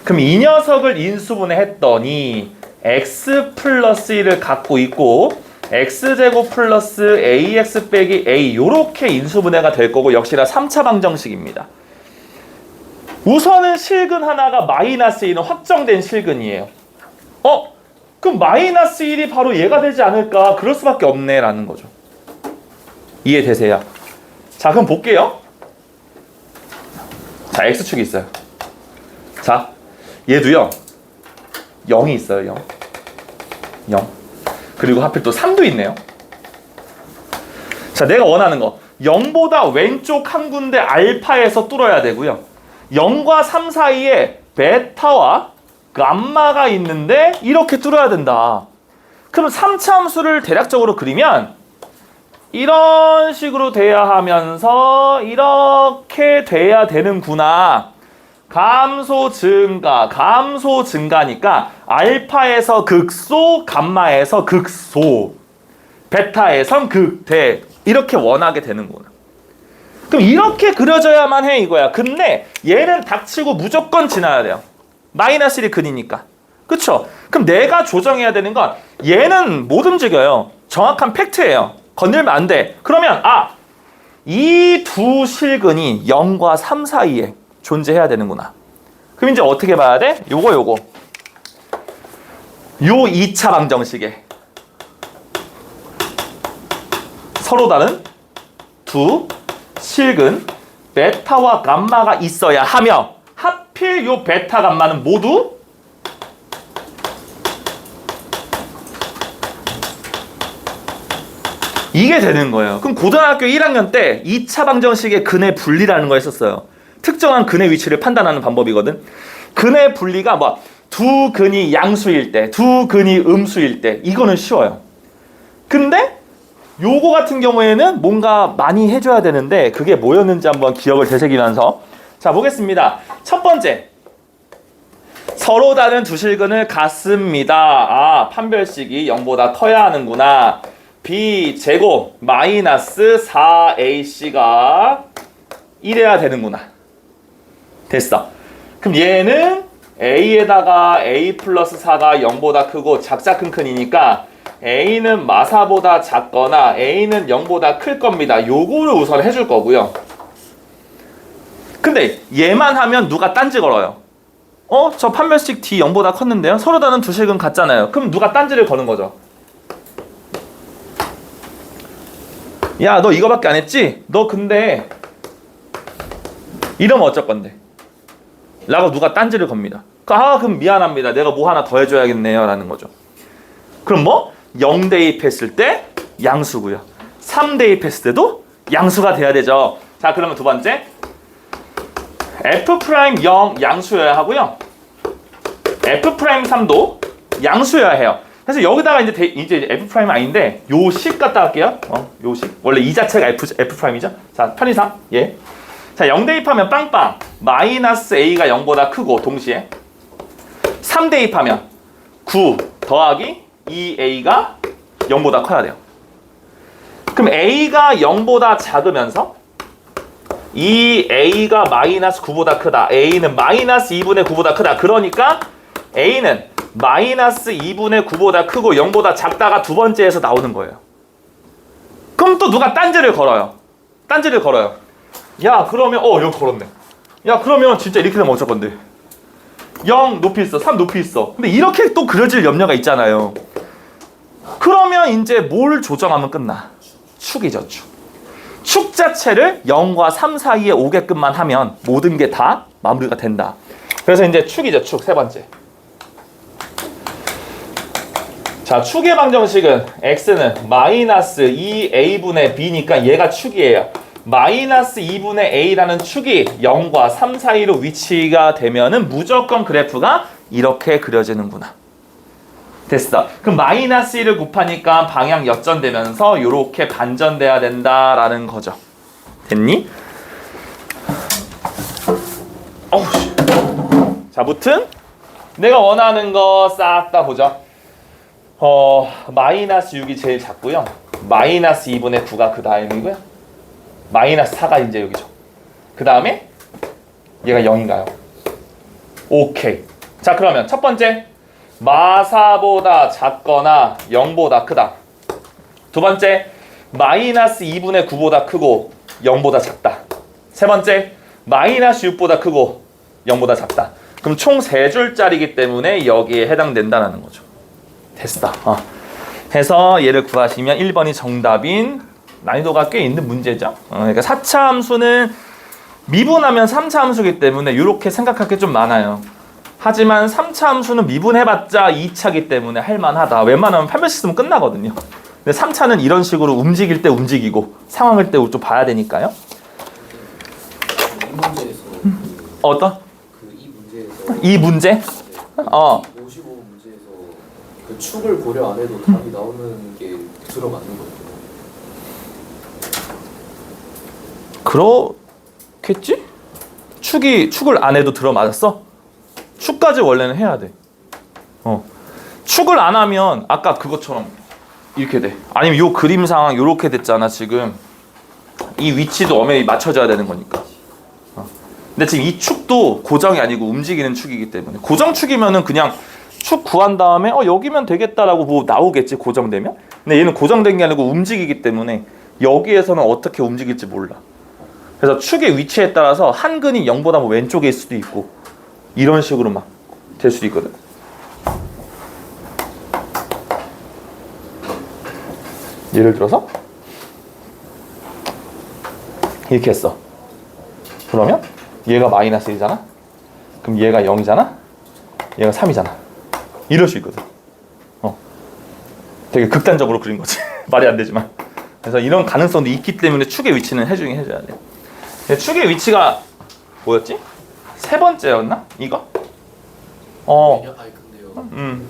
그럼 이 녀석을 인수분해 했더니 x 플러스 1을 갖고 있고 x제곱 플러스 ax 빼기 a 요렇게 인수분해가 될 거고 역시나 3차 방정식입니다. 우선은 실근 하나가 마이너스 1은 확정된 실근이에요. 그럼 마이너스 1이 바로 얘가 되지 않을까? 그럴 수밖에 없네 라는 거죠. 이해되세요? 자 그럼 볼게요. 자 x축이 있어요. 자 얘도요 0이 있어요. 0 그리고 하필 또 3도 있네요. 자 내가 원하는 거 0보다 왼쪽 한 군데 알파에서 뚫어야 되고요. 0과 3 사이에 베타와 감마가 있는데 이렇게 뚫어야 된다. 그럼 3차 함수를 대략적으로 그리면 이런 식으로 돼야 하면서 이렇게 돼야 되는구나. 감소 증가니까 알파에서 극소, 감마에서 극소, 베타에선 극대 이렇게 원하게 되는구나. 그럼 이렇게 그려져야만 해 이거야. 근데 얘는 닥치고 무조건 지나야 돼요. 마이너스 1이 근이니까. 그쵸? 그럼 내가 조정해야 되는 건 얘는 못 움직여요. 정확한 팩트예요. 건들면 안 돼. 그러면 이 두 실근이 0과 3 사이에 존재해야 되는구나. 그럼 이제 어떻게 봐야 돼? 요거 요 2차 방정식에 서로 다른 두 실근 베타와 감마가 있어야 하며 하필 요 베타 감마는 모두 이게 되는 거예요. 그럼 고등학교 1학년 때 2차 방정식의 근의 분리라는 거 했었어요. 특정한 근의 위치를 판단하는 방법이거든. 근의 분리가 두 근이 양수일 때, 두 근이 음수일 때 이거는 쉬워요. 근데 요거 같은 경우에는 뭔가 많이 해줘야 되는데 그게 뭐였는지 한번 기억을 되새기면서 자 보겠습니다. 첫 번째, 서로 다른 두 실근을 갖습니다. 판별식이 0보다 커야 하는구나. B제곱 마이너스 4AC가 이래야 되는구나. 됐어. 그럼 얘는 A에다가 A 플러스 4가 0보다 크고 작자 큰이니까 A는 마사보다 작거나 A는 0보다 클 겁니다. 요거를 우선 해줄 거고요. 근데 얘만 하면 누가 딴지 걸어요. 저 판별식 D 0보다 컸는데요? 서로 다른 두 식은 같잖아요. 그럼 누가 딴지를 거는 거죠. 야, 너 이거밖에 안 했지? 너 근데 이러면 어쩔 건데? 라고 누가 딴지를 겁니다. 그럼 미안합니다. 내가 뭐 하나 더 해줘야겠네요. 라는 거죠. 그럼 0 대입했을 때 양수고요. 3 대입했을 때도 양수가 돼야 되죠. 자, 그러면 두 번째. F'0 양수여야 하고요. F'3도 양수여야 해요. 그래서 여기다가 이제 F' 아닌데 요식 갖다 할게요. 요식. 원래 이 자체가 F'이죠. 자, 편의상. 예. 자, 0 대입하면 빵빵. 마이너스 A가 0보다 크고 동시에 3 대입하면 9 더하기 2A가 0보다 커야 돼요. 그럼 A가 0보다 작으면서 2A가 마이너스 9보다 크다. A는 마이너스 2분의 9보다 크다. 그러니까 A는 마이너스 2분의 9보다 크고 0보다 작다가 두 번째에서 나오는 거예요. 그럼 또 누가 딴지를 걸어요. 야, 그러면 여기 걸었네. 야, 그러면 진짜 이렇게 되면 어쩔 건데? 0 높이 있어, 3 높이 있어. 근데 이렇게 또 그려질 염려가 있잖아요. 그러면 이제 뭘 조정하면 끝나? 축이죠, 축. 축 자체를 0과 3 사이에 오게끔만 하면 모든 게 다 마무리가 된다. 그래서 이제 축이죠, 축. 세 번째. 자, 축의 방정식은 x는 마이너스 2a분의 b니까 얘가 축이에요. 마이너스 2분의 a라는 축이 0과 3 사이로 위치가 되면은 무조건 그래프가 이렇게 그려지는구나. 됐어. 그럼 마이너스 1을 곱하니까 방향 역전되면서 이렇게 반전돼야 된다라는 거죠. 됐니? 자, 무튼 내가 원하는 거 싹 다 보죠. 마이너스 6이 제일 작고요. 마이너스 2분의 9가 그 다음이고요. 마이너스 4가 이제 여기죠. 그 다음에 얘가 0인가요? 오케이. 자, 그러면 첫 번째 마사보다 작거나 0보다 크다. 두 번째 마이너스 2분의 9보다 크고 0보다 작다. 세 번째 마이너스 6보다 크고 0보다 작다. 그럼 총 3줄짜리이기 때문에 여기에 해당된다는 거죠. 됐다. 해서 얘를 구하시면 1번이 정답인 난이도가 꽤 있는 문제죠. 그러니까 4차 함수는 미분하면 3차 함수이기 때문에 이렇게 생각할 게 좀 많아요. 하지만 3차 함수는 미분해봤자 2차이기 때문에 할만하다. 웬만하면 판별식 쓰면 끝나거든요. 근데 3차는 이런 식으로 움직일 때 움직이고 상황을 때 좀 봐야 되니까요. 이 문제에서 어떤? 이 문제에서 이 문제? 55 문제에서 그 축을 고려 안 해도 답이 나오는 게 들어맞는 거예요. 그렇겠지? 축을 안 해도 들어맞았어? 축까지 원래는 해야 돼. 축을 안 하면 아까 그것처럼 이렇게 돼. 아니면 요 그림상 요렇게 됐잖아 지금. 이 위치도 엄연히 맞춰져야 되는 거니까. 근데 지금 이 축도 고정이 아니고 움직이는 축이기 때문에, 고정축이면은 그냥 축 구한 다음에 여기면 되겠다라고 뭐 나오겠지, 고정되면. 근데 얘는 고정된 게 아니고 움직이기 때문에 여기에서는 어떻게 움직일지 몰라. 그래서 축의 위치에 따라서 한 근이 0보다 뭐 왼쪽일 수도 있고 이런 식으로 막 될 수도 있거든. 예를 들어서 이렇게 했어. 그러면 얘가 마이너스 1이잖아? 그럼 얘가 0이잖아? 얘가 3이잖아. 이럴 수 있거든. 되게 극단적으로 그린 거지. 말이 안 되지만. 그래서 이런 가능성도 있기 때문에 축의 위치는 해주긴 해줘야 돼. 축의 위치가 뭐였지? 세 번째였나? 이거? 아니 근데요.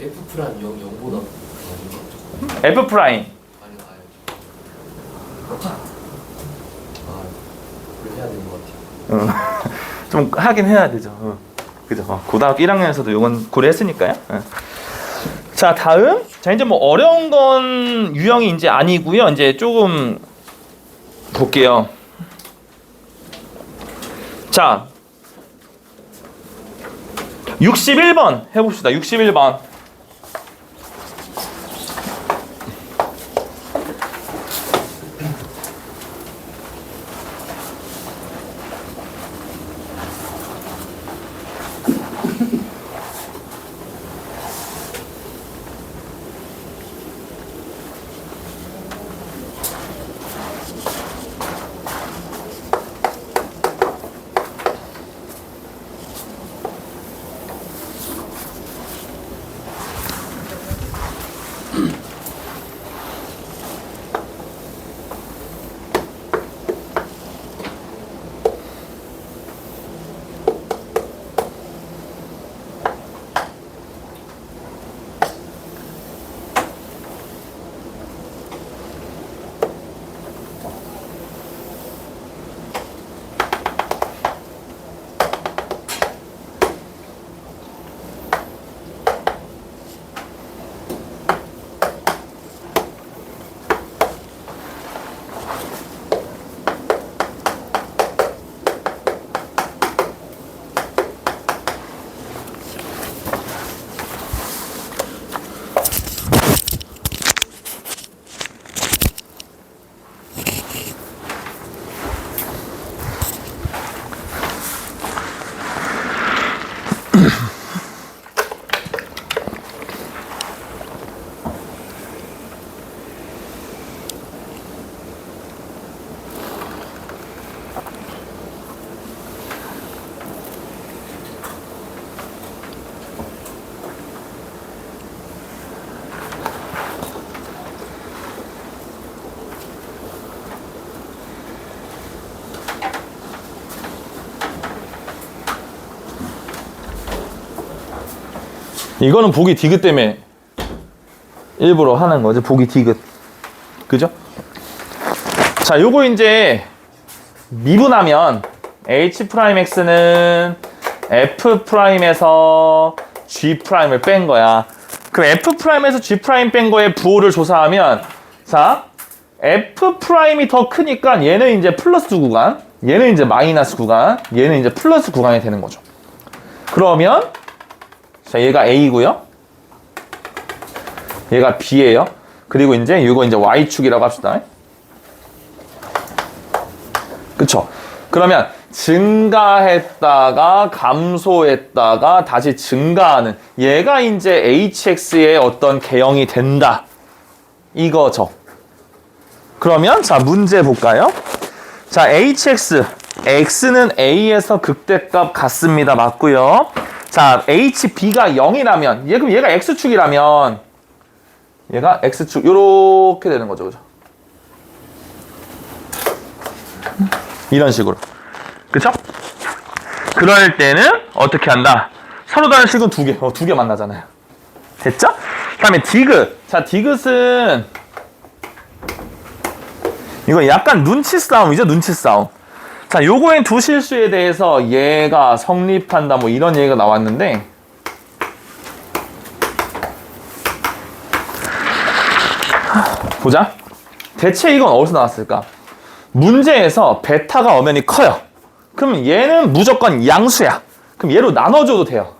F 프라임 0보다 F 프라임. 아니 그걸 해야 되는 것 같아요. 좀 하긴 해야 되죠. 그죠? 고등학교 1학년에서도 이건 고려했으니까요. 자, 다음. 자, 이제 뭐 어려운 건 유형이 이제 아니고요. 이제 조금 볼게요. 자, 61번 해봅시다. 61번. 이거는 보기 디귿 때문에 일부러 하는 거지. 보기 디귿. 그죠? 자, 요거 이제 미분하면 H'X는 F'에서 G'을 뺀 거야. 그럼 F'에서 G' 뺀 거에 부호를 조사하면, 자, F'이 더 크니까 얘는 이제 플러스 구간, 얘는 이제 마이너스 구간, 얘는 이제 플러스 구간이 되는 거죠. 그러면 자, 얘가 A고요. 얘가 B예요. 그리고 이제 이거 이제 Y축이라고 합시다. 그쵸? 그러면 증가했다가 감소했다가 다시 증가하는 얘가 이제 HX의 어떤 개형이 된다. 이거죠. 그러면 자, 문제 볼까요? 자, HX. X는 A에서 극대값 같습니다. 맞고요. 자, HB가 0이라면, 그럼 얘가 X축이라면, 얘가 X축, 요렇게 되는 거죠. 그죠? 이런 식으로. 그쵸? 그럴 때는 어떻게 한다? 서로 다른 식은 두 개 만나잖아요. 됐죠? 그 다음에 디귿. 자, 디귿은, 이거 약간 눈치 싸움이죠, 눈치 싸움. 자, 요거엔 두 실수에 대해서 얘가 성립한다 뭐 이런 얘기가 나왔는데 보자. 대체 이건 어디서 나왔을까? 문제에서 베타가 엄연히 커요. 그럼 얘는 무조건 양수야. 그럼 얘로 나눠줘도 돼요.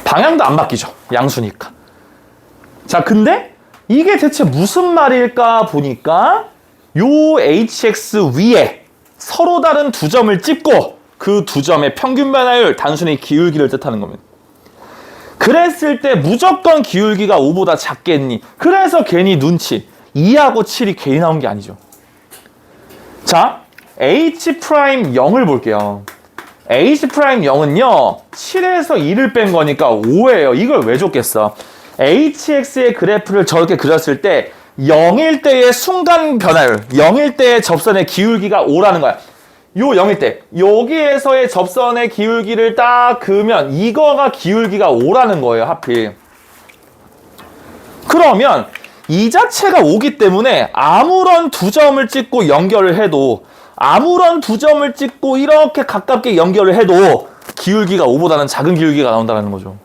방향도 안 바뀌죠. 양수니까. 자, 근데 이게 대체 무슨 말일까 보니까 요 hx 위에 서로 다른 두 점을 찍고 그 두 점의 평균 변화율, 단순히 기울기를 뜻하는 겁니다. 그랬을 때 무조건 기울기가 5보다 작겠니? 그래서 괜히 눈치. 2하고 7이 괜히 나온 게 아니죠. 자, h'0을 볼게요. h'0은요, 7에서 2를 뺀 거니까 5예요. 이걸 왜 줬겠어? hx의 그래프를 저렇게 그렸을 때 0일 때의 순간 변화율, 0일 때의 접선의 기울기가 5라는 거야. 요 0일 때 여기에서의 접선의 기울기를 딱 그으면 이거가 기울기가 5라는 거예요. 하필. 그러면 이 자체가 5기 때문에 아무런 두 점을 찍고 연결을 해도 아무런 두 점을 찍고 이렇게 가깝게 연결을 해도 기울기가 5보다는 작은 기울기가 나온다는 거죠.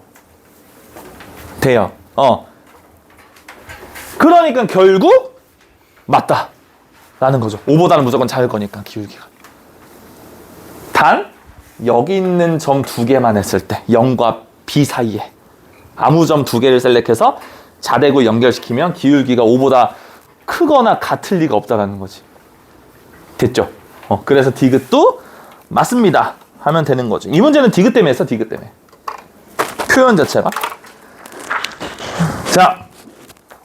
돼요. 그러니까 결국 맞다 라는 거죠. 5보다는 무조건 작을 거니까 기울기가. 단 여기 있는 점 두 개만 했을 때 0과 B 사이에 아무 점 두 개를 셀렉해서 자대고 연결시키면 기울기가 5보다 크거나 같을 리가 없다라는 거지. 됐죠? 그래서 디귿도 맞습니다 하면 되는 거죠. 이 문제는 디귿 때문에 했어. 디귿 때문에. 표현 자체가. 자,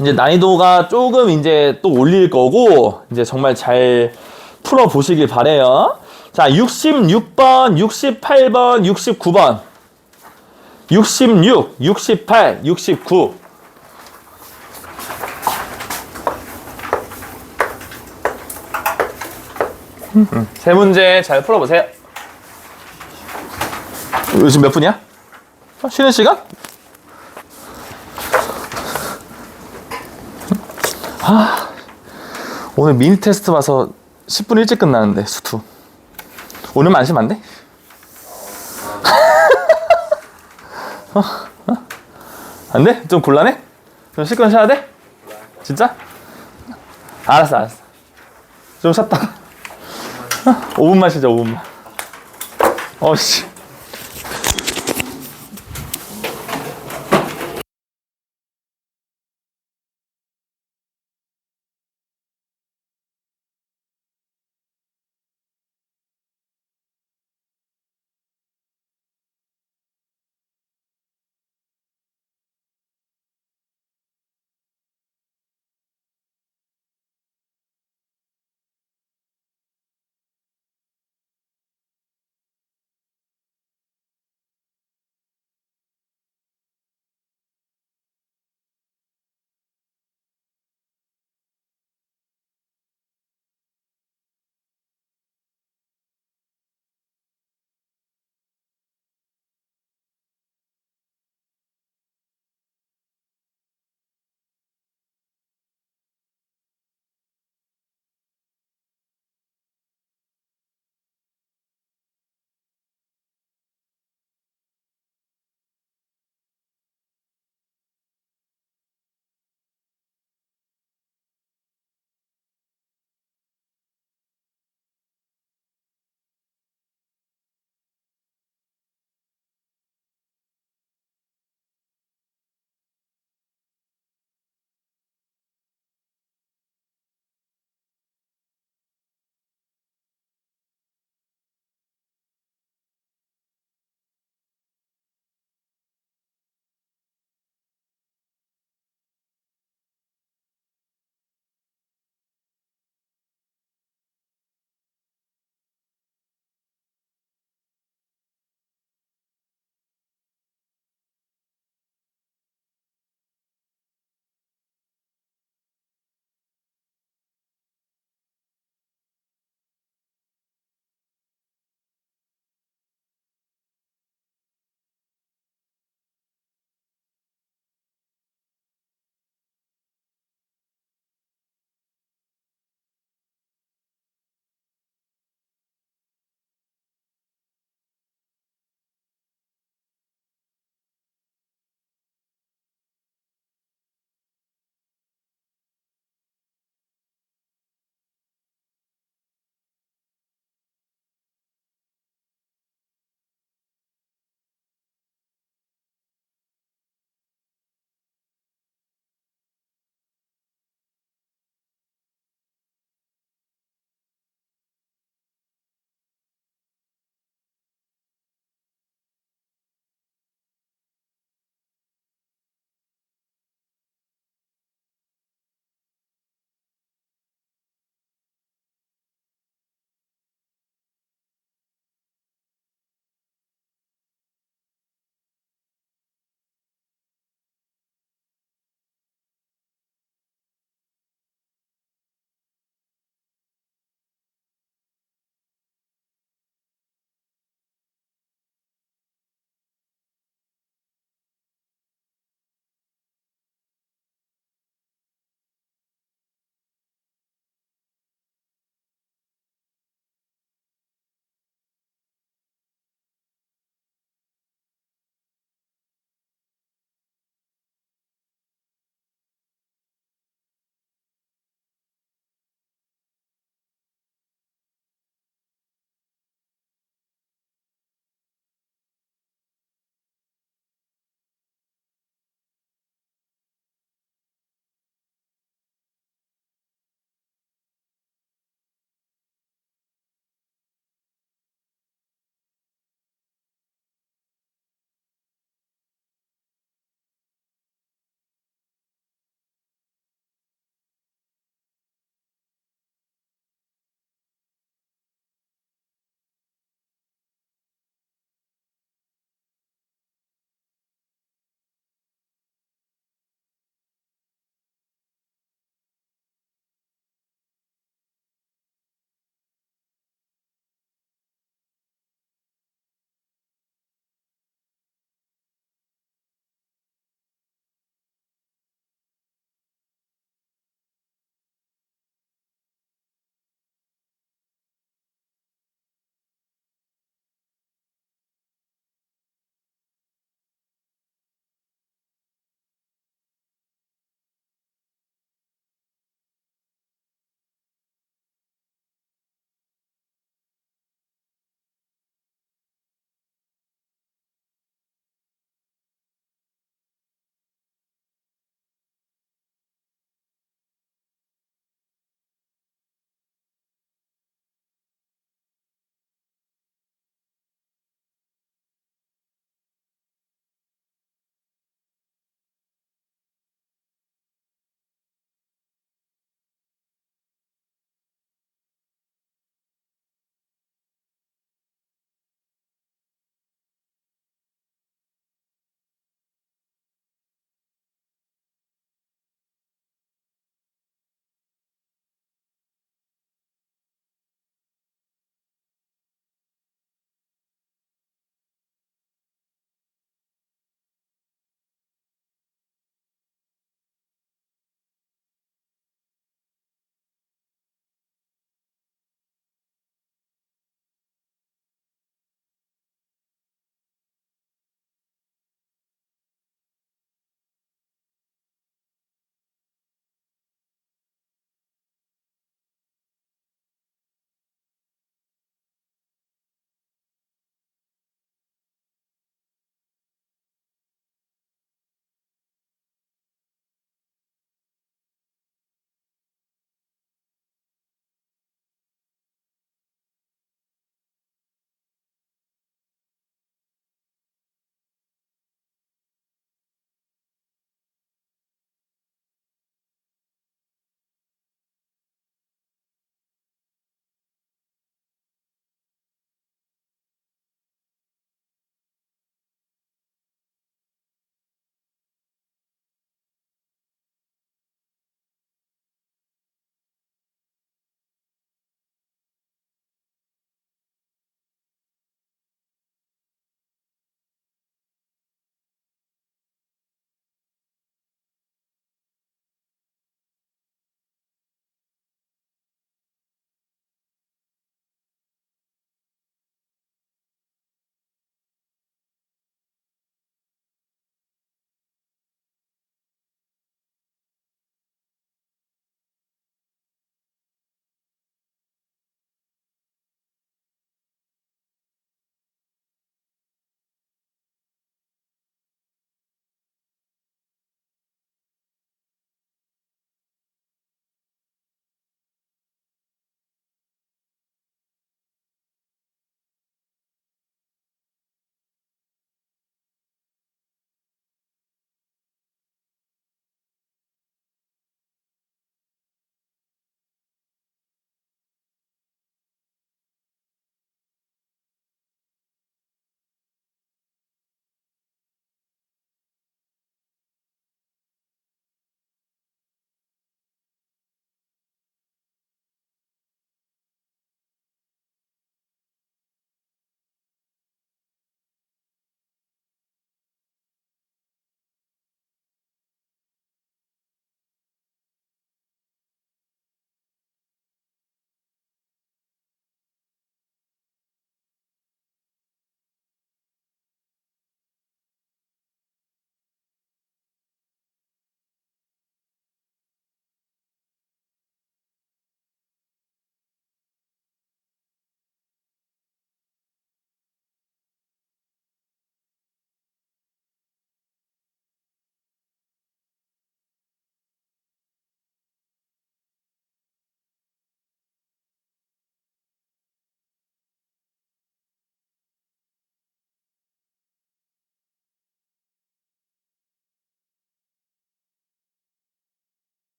이제 난이도가 조금 이제 또 올릴 거고 이제 정말 잘 풀어 보시길 바래요. 자, 66번, 68번, 69번. 66, 68, 69. 세 문제 잘 풀어보세요. 요즘 몇 분이야? 쉬는 시간? 오늘 미니 테스트 봐서 10분 일찍 끝나는데 수투. 오늘만 안 쉬면 안 돼? 안 돼? 좀 곤란해? 좀 쉴 건 쉬어야 돼? 진짜? 알았어. 좀 쉬었다가 5분만 쉬자. 5분만. 씨.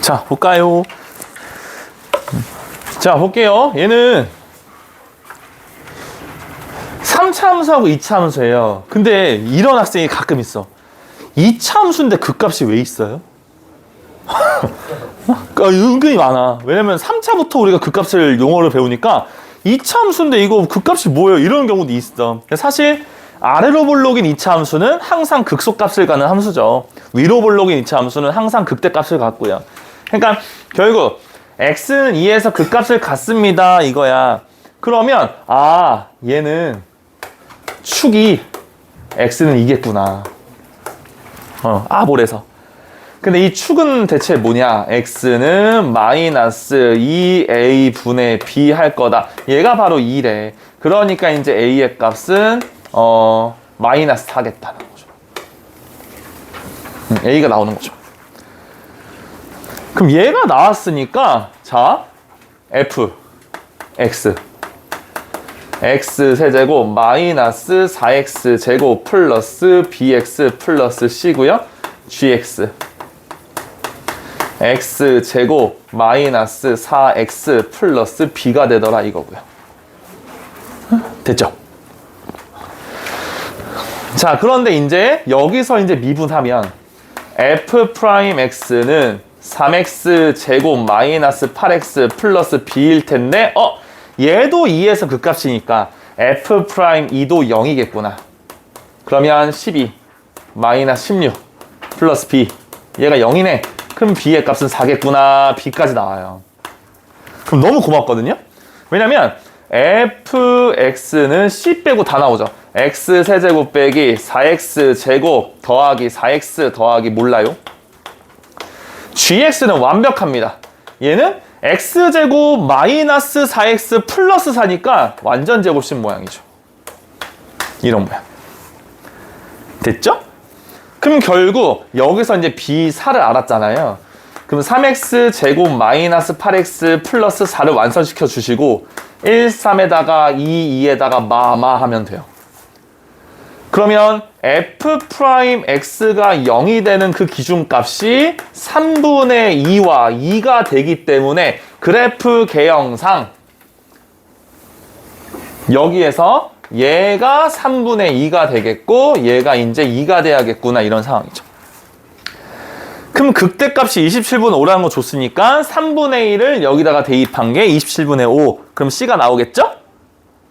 자, 볼까요? 자, 볼게요. 얘는 3차 함수하고 2차 함수예요. 근데 이런 학생이 가끔 있어. 2차 함수인데 그 값이 왜 있어요? 은근히 많아. 왜냐면 3차부터 우리가 그 값을 용어를 배우니까 2차 함수인데 이거 그 값이 뭐예요? 이런 경우도 있어. 사실 아래로 볼록인 2차 함수는 항상 극소값을 갖는 함수죠. 위로 볼록인 2차 함수는 항상 극대값을 갖고요. 그러니까 결국 x는 2에서 극값을 갖습니다 이거야. 그러면 얘는 축이 x는 2겠구나. 볼에서. 근데 이 축은 대체 뭐냐? x는 마이너스 2a 분의 b 할 거다. 얘가 바로 2래. 그러니까 이제 a의 값은 마이너스 4겠다는 거죠. a가 나오는 거죠. 그럼 얘가 나왔으니까 자 f x x 세제곱 마이너스 4x 제곱 플러스 bx 플러스 c고요. gx x 제곱 마이너스 4x 플러스 b가 되더라 이거고요. 됐죠? 자, 그런데 이제 여기서 이제 미분하면 f 프라임 x는 3x 제곱 마이너스 8x 플러스 b일 텐데 얘도 2에서 그 값이니까 f 프라임 2도 0이겠구나. 그러면 12 마이너스 16 플러스 b 얘가 0이네. 그럼 b의 값은 4겠구나. b까지 나와요. 그럼 너무 고맙거든요. 왜냐면 fx는 c 빼고 다 나오죠. x 세제곱 빼기 4x 제곱 더하기 4x 더하기 몰라요. gx는 완벽합니다. 얘는 x제곱 마이너스 4x 플러스 4니까 완전 제곱식 모양이죠. 이런 모양. 됐죠? 그럼 결국 여기서 이제 b4를 알았잖아요. 그럼 3x 제곱 마이너스 8x 플러스 4를 완성시켜 주시고 1, 3에다가 2, 2에다가 마마 하면 돼요. 그러면 f 프라임 x가 0이 되는 그 기준값이 3분의 2와 2가 되기 때문에 그래프 개형상 여기에서 얘가 3분의 2가 되겠고 얘가 이제 2가 돼야겠구나 이런 상황이죠. 그럼 극대값이 27분의 5라는 거 줬으니까 3분의 1을 여기다가 대입한 게 27분의 5. 그럼 C가 나오겠죠?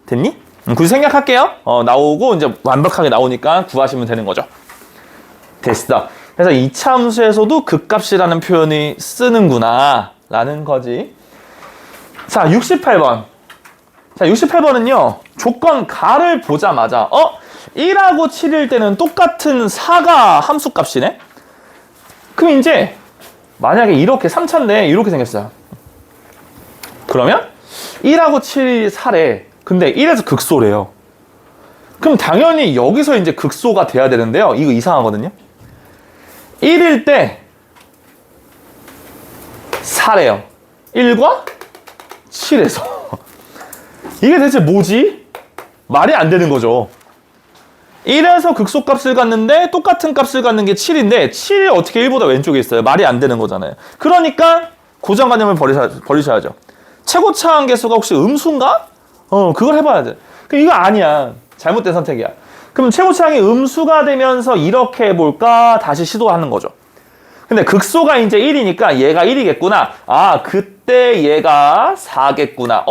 됐니? 굳이 생략할게요. 나오고 이제 완벽하게 나오니까 구하시면 되는 거죠. 됐어. 그래서 2차 함수에서도 극값이라는 표현이 쓰는구나 라는 거지. 자, 68번. 자, 68번은요. 조건 가를 보자마자 1하고 7일 때는 똑같은 4가 함수값이네? 그럼 이제 만약에 이렇게 3차인데 이렇게 생겼어요. 그러면 1하고 7이 4래. 근데 1에서 극소래요. 그럼 당연히 여기서 이제 극소가 돼야 되는데요. 이거 이상하거든요. 1일 때 4래요. 1과 7에서. 이게 대체 뭐지? 말이 안 되는 거죠. 1에서 극소값을 갖는데 똑같은 값을 갖는 게 7인데 7이 어떻게 1보다 왼쪽에 있어요? 말이 안 되는 거잖아요. 그러니까 고정관념을 버리셔야죠. 최고차 한계수가 혹시 음수인가? 그걸 해봐야 돼. 그럼 이거 아니야. 잘못된 선택이야. 그럼 최고차항이 음수가 되면서 이렇게 해볼까? 다시 시도하는 거죠. 근데 극소가 이제 1이니까 얘가 1이겠구나. 그때 얘가 4겠구나.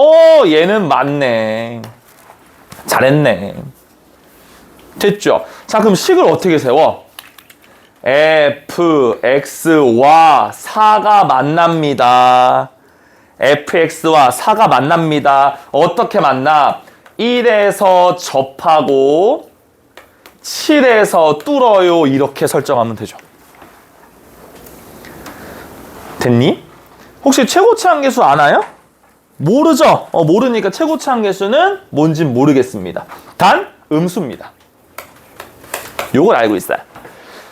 얘는 맞네. 잘했네. 됐죠? 자, 그럼 식을 어떻게 세워? fx와 4가 만납니다. fx와 4가 만납니다. 어떻게 만나? 1에서 접하고 7에서 뚫어요. 이렇게 설정하면 되죠. 됐니? 혹시 최고치 한계수 아나요? 모르죠? 모르니까 최고치 한계수는 뭔진 모르겠습니다. 단 음수입니다. 요걸 알고 있어요.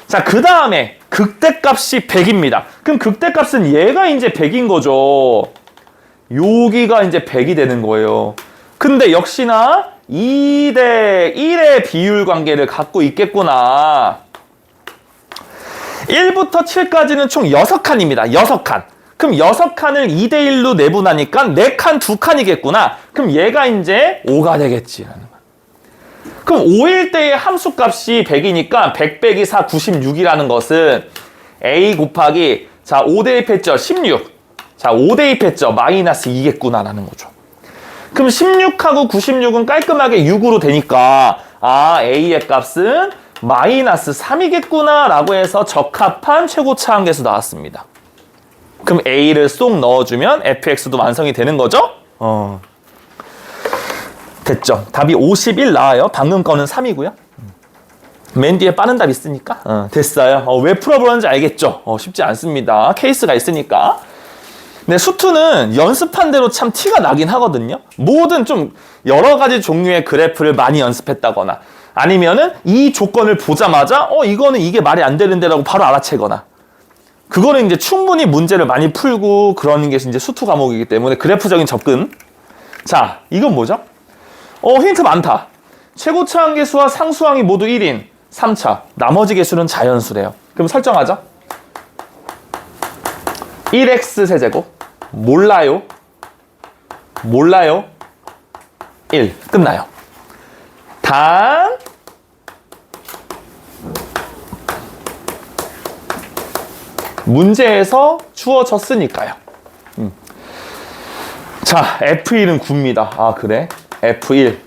자, 그 다음에 극대값이 100입니다. 그럼 극대값은 얘가 이제 100인 거죠. 여기가 이제 100이 되는 거예요. 근데 역시나 2대 1의 비율 관계를 갖고 있겠구나. 1부터 7까지는 총 6칸입니다. 6칸. 그럼 6칸을 2대1로 내분하니까 4칸, 2칸이겠구나. 그럼 얘가 이제 5가 되겠지. 그럼 5일 때의 함수값이 100이니까 100 빼기 4, 96이라는 것은 a 곱하기 자 5 대입했죠. 16. 자 5 대입했죠. 마이너스 2겠구나라는 거죠. 그럼 16하고 96은 깔끔하게 6으로 되니까 아 a의 값은 마이너스 3이겠구나 라고 해서 적합한 최고차 한계수 나왔습니다. 그럼 a를 쏙 넣어주면 fx도 완성이 되는 거죠? 됐죠. 답이 51 나와요. 방금 거는 3이고요. 맨 뒤에 빠른 답 있으니까 됐어요. 왜 풀어보는지 알겠죠? 쉽지 않습니다. 케이스가 있으니까. 네, 수투는 연습한 대로 참 티가 나긴 하거든요. 뭐든 좀 여러 가지 종류의 그래프를 많이 연습했다거나 아니면은 이 조건을 보자마자 이거는 이게 말이 안 되는데 라고 바로 알아채거나 그거는 이제 충분히 문제를 많이 풀고 그러는 게 이제 수투 과목이기 때문에 그래프적인 접근. 자, 이건 뭐죠? 힌트 많다. 최고차 한계수와 상수항이 모두 1인 3차. 나머지 개수는 자연수래요. 그럼 설정하자. 1x 세제곱 몰라요. 1 끝나요. 단 문제에서 주어졌으니까요. 자, F1은 9입니다. 아, 그래? F1.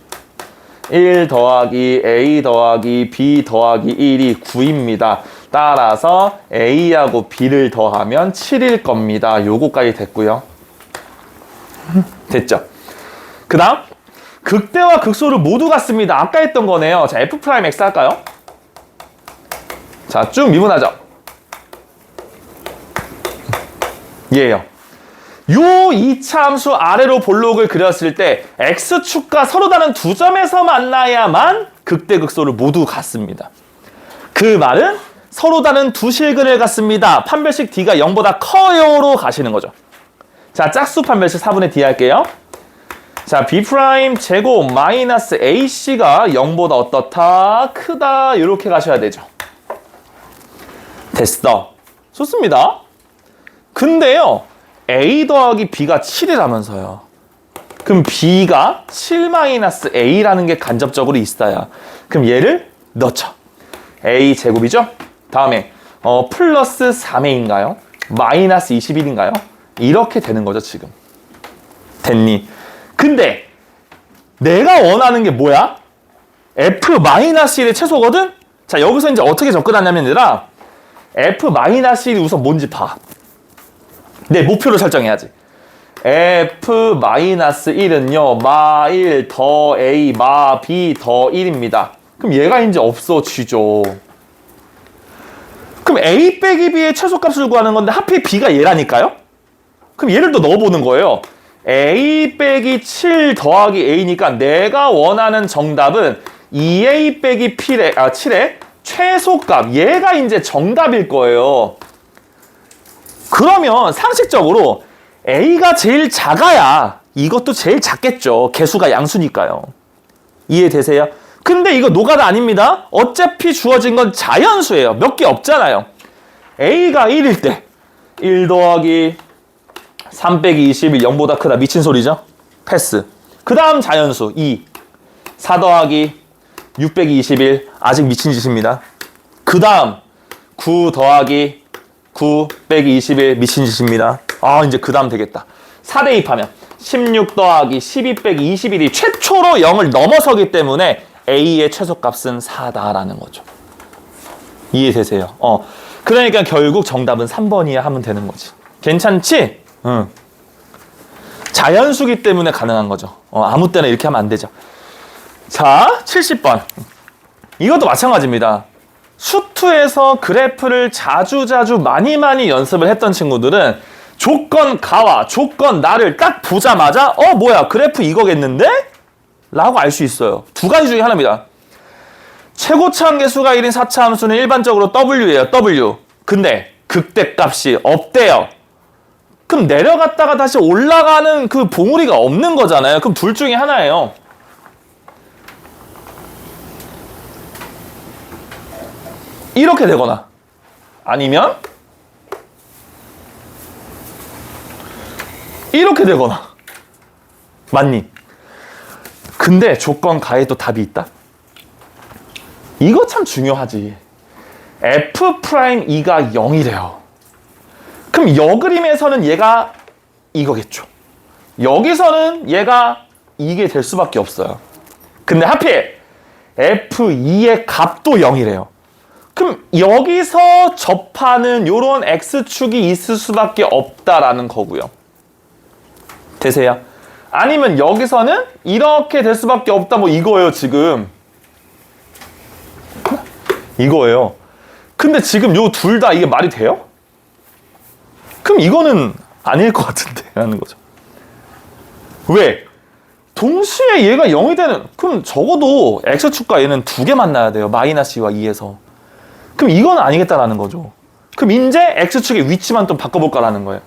1 더하기 A 더하기 B 더하기 1이 9입니다. 따라서 A하고 B를 더하면 7일 겁니다. 요거까지 됐고요. 됐죠? 그 다음 극대와 극소를 모두 같습니다. 아까 했던 거네요. 자, F'X 할까요? 자, 쭉 미분하죠. 얘예요. 요 2차 함수 아래로 볼록을 그렸을 때 X축과 서로 다른 두 점에서 만나야만 극대극소를 모두 같습니다. 그 말은 서로 다른 두 실근을 갖습니다. 판별식 D가 0보다 커요로 가시는 거죠. 자, 짝수 판별식 4분의 D 할게요. 자, B' 제곱 마이너스 AC가 0보다 어떻다? 크다. 이렇게 가셔야 되죠. 됐어. 좋습니다. 근데요. A 더하기 B가 7이라면서요. 그럼 B가 7-A라는 게 간접적으로 있어야. 그럼 얘를 넣죠. A 제곱이죠? 다음에 플러스 3A인가요? 마이너스 21인가요? 이렇게 되는 거죠, 지금. 됐니? 근데 내가 원하는 게 뭐야? F-1의 최소거든? 자, 여기서 이제 어떻게 접근하냐면 얘들아 F-1이 우선 뭔지 봐. 내 목표를 설정해야지. F-1은요, 마1 더 A 마 B 더 1입니다. 그럼 얘가 이제 없어지죠. 그럼 A 빼기 B의 최소값을 구하는 건데 하필 B가 얘라니까요? 그럼 얘를 또 넣어보는 거예요. A 빼기 7 더하기 A니까 내가 원하는 정답은 2A 빼기 7의 최소값. 얘가 이제 정답일 거예요. 그러면 상식적으로 A가 제일 작아야 이것도 제일 작겠죠. 개수가 양수니까요. 이해되세요? 근데 이거 노가다 아닙니다. 어차피 주어진 건 자연수예요. 몇 개 없잖아요. A가 1일 때 1 더하기 3 빼기 21 0보다 크다. 미친 소리죠? 패스. 그 다음 자연수 2 4 더하기 6 빼기 21 아직 미친 짓입니다. 그 다음 9 더하기 9 빼기 21 미친 짓입니다. 아, 이제 그 다음 되겠다. 4 대입하면 16 더하기 12 빼기 21이 최초로 0을 넘어서기 때문에 A의 최소값은 4다라는 거죠. 이해되세요? 그러니까 결국 정답은 3번이야 하면 되는 거지. 괜찮지? 응. 자연수기 때문에 가능한 거죠. 아무 때나 이렇게 하면 안 되죠. 자, 70번. 이것도 마찬가지입니다. 수투에서 그래프를 자주 많이 연습을 했던 친구들은 조건 가와 조건 나를 딱 보자마자 뭐야 그래프 이거겠는데? 라고 알 수 있어요. 두 가지 중에 하나입니다. 최고차 한계수가 1인 4차 함수는 일반적으로 W예요. W. 근데 극대값이 없대요. 그럼 내려갔다가 다시 올라가는 그 봉우리가 없는 거잖아요. 그럼 둘 중에 하나예요. 이렇게 되거나 아니면 이렇게 되거나. 맞니? 근데 조건 가에 또 답이 있다. 이거 참 중요하지. F'E가 0이래요. 그럼 여 그림에서는 얘가 이거겠죠. 여기서는 얘가 이게 될 수밖에 없어요. 근데 하필 F2의 값도 0이래요. 그럼 여기서 접하는 요런 X축이 있을 수밖에 없다라는 거고요. 되세요? 아니면 여기서는 이렇게 될 수밖에 없다 뭐 이거예요 지금. 이거예요. 근데 지금 요 둘 다 이게 말이 돼요? 그럼 이거는 아닐 것 같은데 라는 거죠. 왜? 동시에 얘가 0이 되는, 그럼 적어도 X축과 얘는 두 개 만나야 돼요. -2와 2에서. 그럼 이건 아니겠다라는 거죠. 그럼 이제 X축의 위치만 좀 바꿔볼까라는 거예요.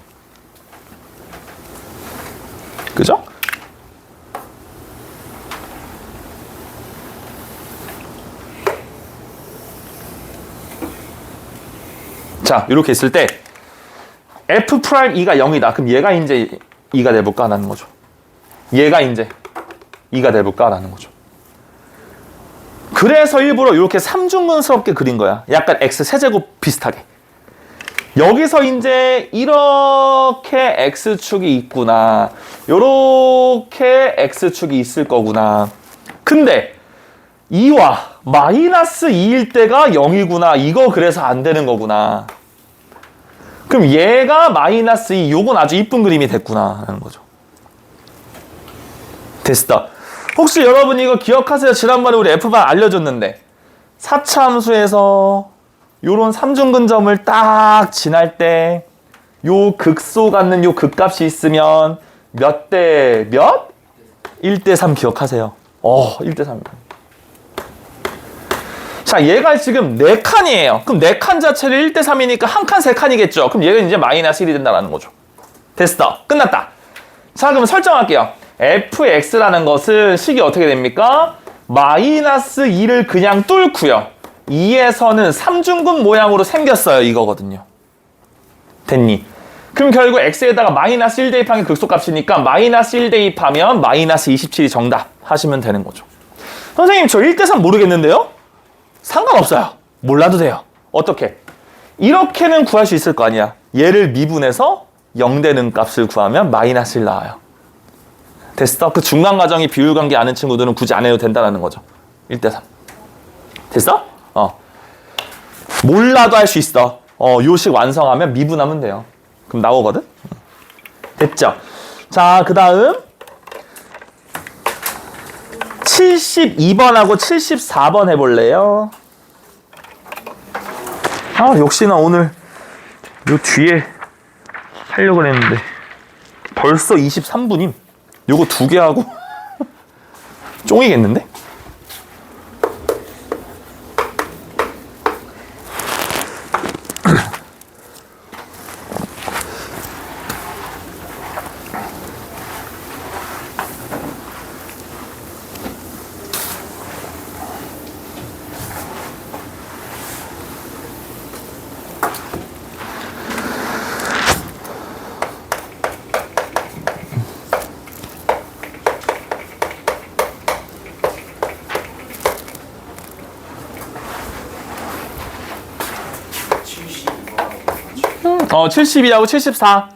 그죠? 자, 이렇게 있을 때 F'E가 0이다. 그럼 얘가 이제 2가 돼볼까라는 거죠. 얘가 이제 2가 돼볼까라는 거죠. 그래서 일부러 이렇게 삼중근스럽게 그린 거야. 약간 X 세제곱 비슷하게. 여기서 이제 이렇게 X축이 있구나. 요렇게 X축이 있을 거구나. 근데 2와 -2일 때가 0이구나. 이거 그래서 안 되는 거구나. 그럼 얘가 -2, 요건 아주 이쁜 그림이 됐구나 라는 거죠. 됐다. 혹시 여러분 이거 기억하세요? 지난번에 우리 F반 알려줬는데 4차 함수에서 요런 삼중근점을 딱 지날 때 요 극소 갖는 요 극값이 있으면 몇 대 몇? 1대 3 기억하세요? 1대 3. 자, 얘가 지금 4칸이에요. 그럼 4칸 자체를 1대 3이니까 한 칸 3칸이겠죠. 그럼 얘가 이제 -1이 된다는 거죠. 됐어. 끝났다. 자, 그럼 설정할게요. fx라는 것은 식이 어떻게 됩니까? -2를 그냥 뚫고요. 2에서는 삼중근 모양으로 생겼어요. 이거거든요. 됐니? 그럼 결국 x에다가 -1 대입한 게 극소값이니까 -1 대입하면 -27이 정답 하시면 되는 거죠. 선생님 저 1대 3 모르겠는데요? 상관없어요. 몰라도 돼요. 어떻게? 이렇게는 구할 수 있을 거 아니야. 얘를 미분해서 0 되는 값을 구하면 -1 나와요. 됐어? 그 중간 과정이 비율관계 아는 친구들은 굳이 안 해도 된다는 거죠. 1대 3. 됐어? 몰라도 할 수 있어. 요식 완성하면 미분하면 돼요. 그럼 나오거든? 됐죠? 자, 그 다음 72번하고 74번 해볼래요? 역시나 오늘 요 뒤에 하려고 했는데 벌써 23분임. 요거 2개 하고 쫑이겠는데? 어, 72하고 74.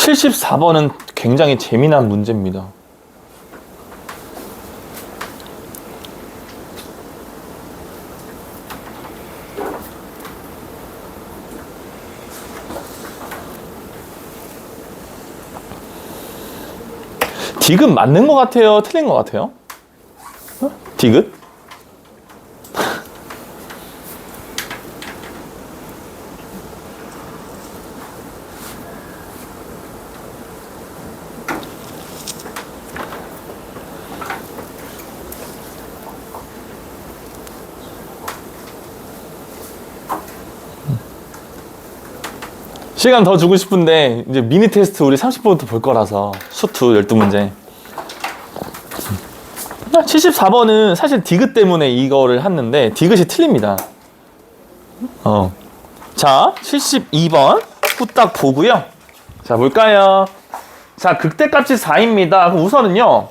74번은 굉장히 재미난 문제입니다. 디귿 맞는 것 같아요? 틀린 것 같아요? 디귿? 시간 더 주고 싶은데 이제 미니 테스트 우리 30분부터 볼 거라서 수투 12문제. 74번은 사실 디귿 때문에 이거를 했는데 디귿이 틀립니다. 자, 72번 후딱 보고요. 자, 볼까요? 자, 극대값이 4입니다. 그럼 우선은요.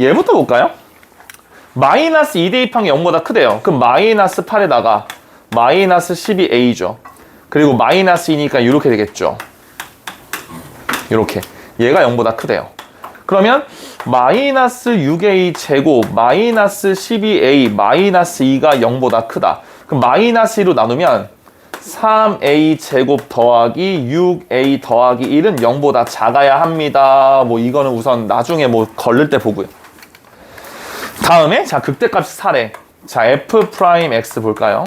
얘부터 볼까요? 마이너스 2 대입한 게 0보다 크대요. 그럼 마이너스 8에다가 마이너스 12a죠. 그리고 마이너스 2니까 이렇게 되겠죠. 이렇게. 얘가 0보다 크대요. 그러면 마이너스 6a 제곱 마이너스 12a 마이너스 2가 0보다 크다. 그럼 마이너스 2로 나누면 3a 제곱 더하기 6a 더하기 1은 0보다 작아야 합니다. 뭐 이거는 우선 나중에 뭐 걸릴 때 보고요. 다음에 자 극대값이 4래. 자 f 프라임 x 볼까요?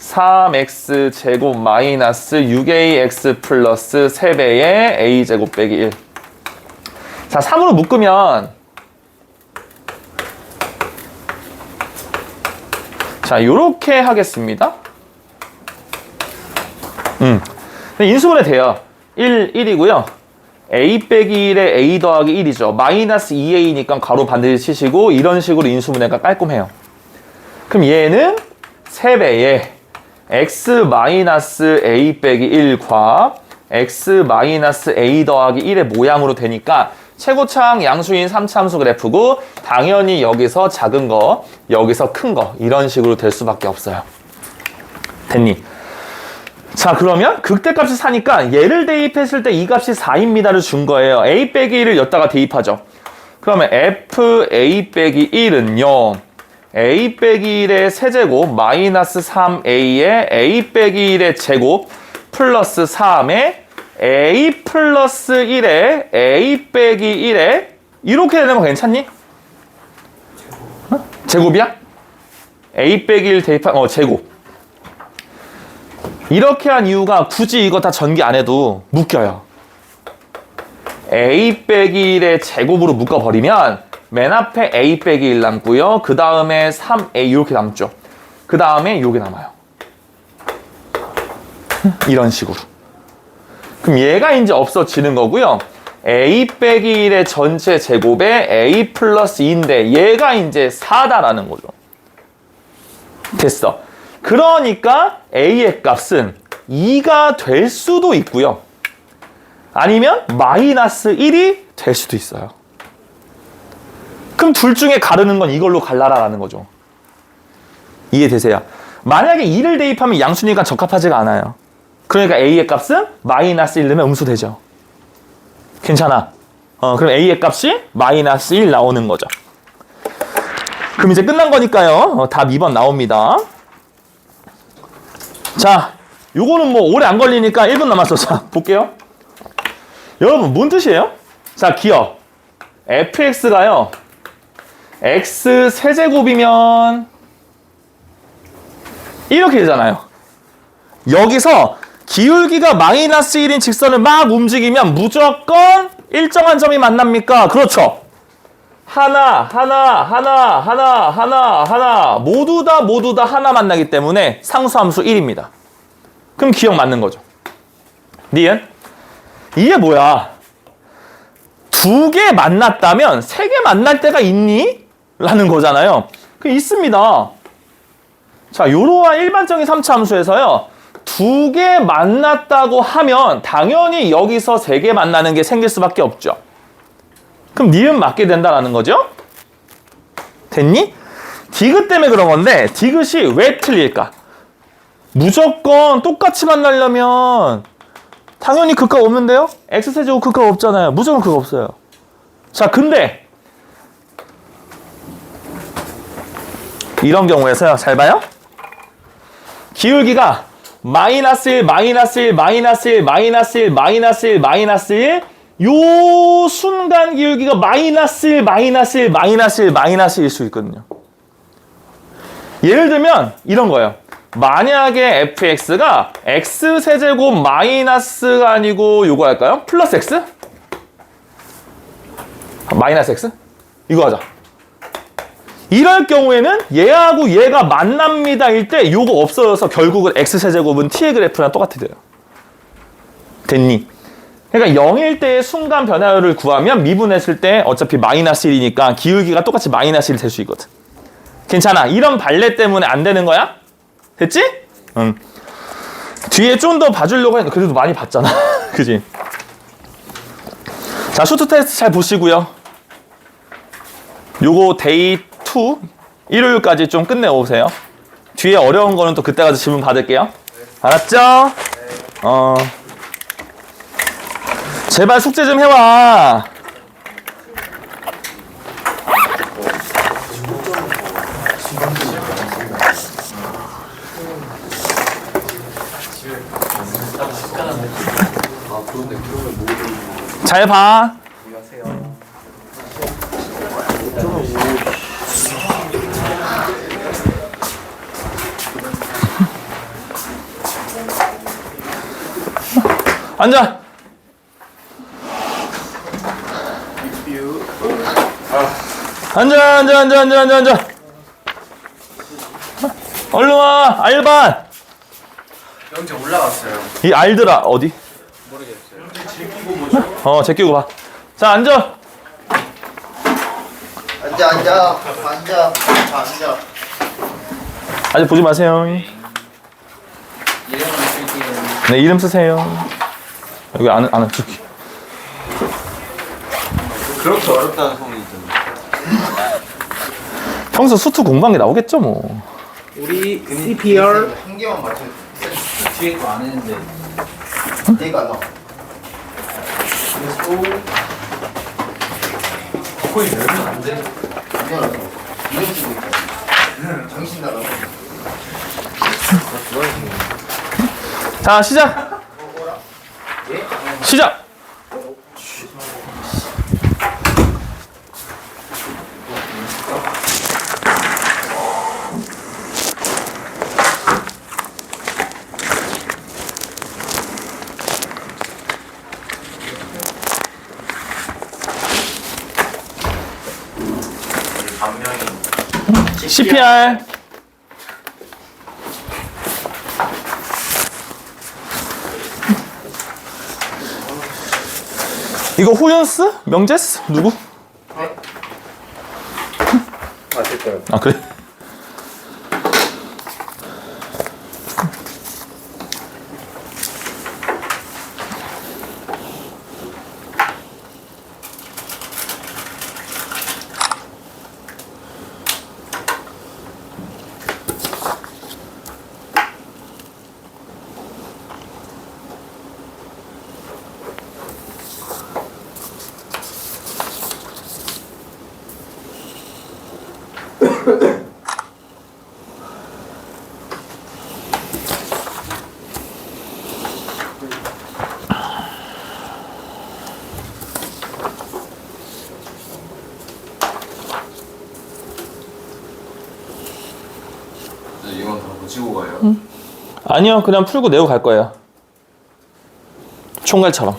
3x 제곱 마이너스 6ax 플러스 3배의 a 제곱 빼기 1. 자 3으로 묶으면 자 요렇게 하겠습니다. 인수분해 돼요. 1이고요. a 빼기 1에 a 더하기 1이죠. 마이너스 2a니까 가로 반드시 치시고 이런 식으로 인수분해가 깔끔해요. 그럼 얘는 3배에 x 마이너스 a 빼기 1과 x 마이너스 a 더하기 1의 모양으로 되니까 최고차항 양수인 3차함수 그래프고 당연히 여기서 작은 거, 여기서 큰 거 이런 식으로 될 수밖에 없어요. 됐니? 자 그러면 극대값이 4니까 얘를 대입했을 때 이 값이 4입니다를 준 거예요. a 빼기 1을 여기다가 대입하죠. 그러면 f a 빼기 1은요. a 빼기 1의 세제곱 마이너스 3a의 a 빼기 1의 제곱 플러스 3의 a 플러스 1의 a 빼기 1의 이렇게 되는 거 괜찮니? 제곱이야? a 빼기 1 대입한 제곱. 이렇게 한 이유가 굳이 이거 다 전개 안 해도 묶여요. a 빼기 1의 제곱으로 묶어버리면 맨 앞에 a 빼기 1 남고요. 그 다음에 3a 이렇게 남죠. 그 다음에 이게 남아요. 이런 식으로. 그럼 얘가 이제 없어지는 거고요. a 빼기 1의 전체 제곱에 a 플러스 2인데 얘가 이제 4다라는 거죠. 됐어. 그러니까 a의 값은 2가 될 수도 있고요. 아니면 마이너스 1이 될 수도 있어요. 그럼 둘 중에 가르는 건 이걸로 갈라라라는 거죠. 이해되세요? 만약에 2를 대입하면 양수니까 적합하지가 않아요. 그러니까 a의 값은 마이너스 1 넣으면 음수되죠. 괜찮아. 그럼 a의 값이 마이너스 1 나오는 거죠. 그럼 이제 끝난 거니까요. 답 2번 나옵니다. 자, 요거는 뭐 오래 안 걸리니까 1분 남았어. 자, 볼게요. 여러분, 뭔 뜻이에요? 자, 기억. fx가요. x 세제곱이면 이렇게 되잖아요. 여기서 기울기가 마이너스 1인 직선을 막 움직이면 무조건 일정한 점이 만납니까? 그렇죠. 하나 모두 다 하나 만나기 때문에 상수함수 1입니다. 그럼 기억 맞는 거죠. 니은? 이게 뭐야? 2개 만났다면 3개 만날 때가 있니? 라는 거잖아요. 그 있습니다. 자, 요러한 일반적인 3차 함수에서요. 2개 만났다고 하면 당연히 여기서 3개 만나는 게 생길 수밖에 없죠. 그럼 니은 맞게 된다라는 거죠? 됐니? 디귿 때문에 그런 건데 디귿이 왜 틀릴까? 무조건 똑같이 만나려면 당연히 극값 없는데요? x세제곱 극값 없잖아요. 무조건 극값 없어요. 자, 근데 이런 경우에서요. 잘 봐요. 기울기가 마이너스 1, 마이너스 1, 마이너스 1, 마이너스 1, 마이너스 1, 마이너스 1. 요 순간 기울기가 마이너스 1, 마이너스 1, 마이너스 1, 마이너스 1일 수 있거든요. 예를 들면 이런 거예요. 만약에 fx가 x세제곱 마이너스가 아니고 요거 할까요? 플러스 x? 마이너스 x? 이거 하자. 이럴 경우에는 얘하고 얘가 만납니다 일 때 요거 없어져서 결국은 x세제곱은 t의 그래프랑 똑같이 돼요. 됐니? 그러니까 0일 때의 순간 변화율을 구하면 미분했을 때 어차피 마이너스 1이니까 기울기가 똑같이 마이너스 1이 될 수 있거든. 괜찮아. 이런 발레 때문에 안 되는 거야? 됐지? 응. 뒤에 좀 더 봐주려고 했는데 그래도 많이 봤잖아. 그지? 자, 슈트 테스트 잘 보시고요. 요거 데이 2 일요일까지 좀 끝내오세요. 뒤에 어려운 거는 또 그때 가서 질문 받을게요. 알았죠? 제발 숙제 좀 해와. 잘 봐. 앉아. 앉아. 얼른 와. 알반. 영재 올라갔어요. 이 알들아 어디? 모르겠어요. 제끼고 봐. 자, 앉아. 앉아. 아직 보지 마세요. 이름을 쓸게요. 네, 이름 쓰세요. 여기 안에 저기. 그렇게 어렵다는 소문이 있던데. 평소 수투 공부한 게 나오겠죠 뭐. 우리 CPR 한 개만 맞춰. 뒤에 거 안 했는데. 내가 너. 거의 열면 안 돼. 미안하다. 이름 쓰고 있다. 정신 나가. 자, 시작. 시작. CPR. 이거 호연스? 명제스? 누구? 맞을 거예요. 아, 그래? 이건 다 붙이고 가요. 아니요, 그냥 풀고 내고 갈 거예요. 총괄처럼.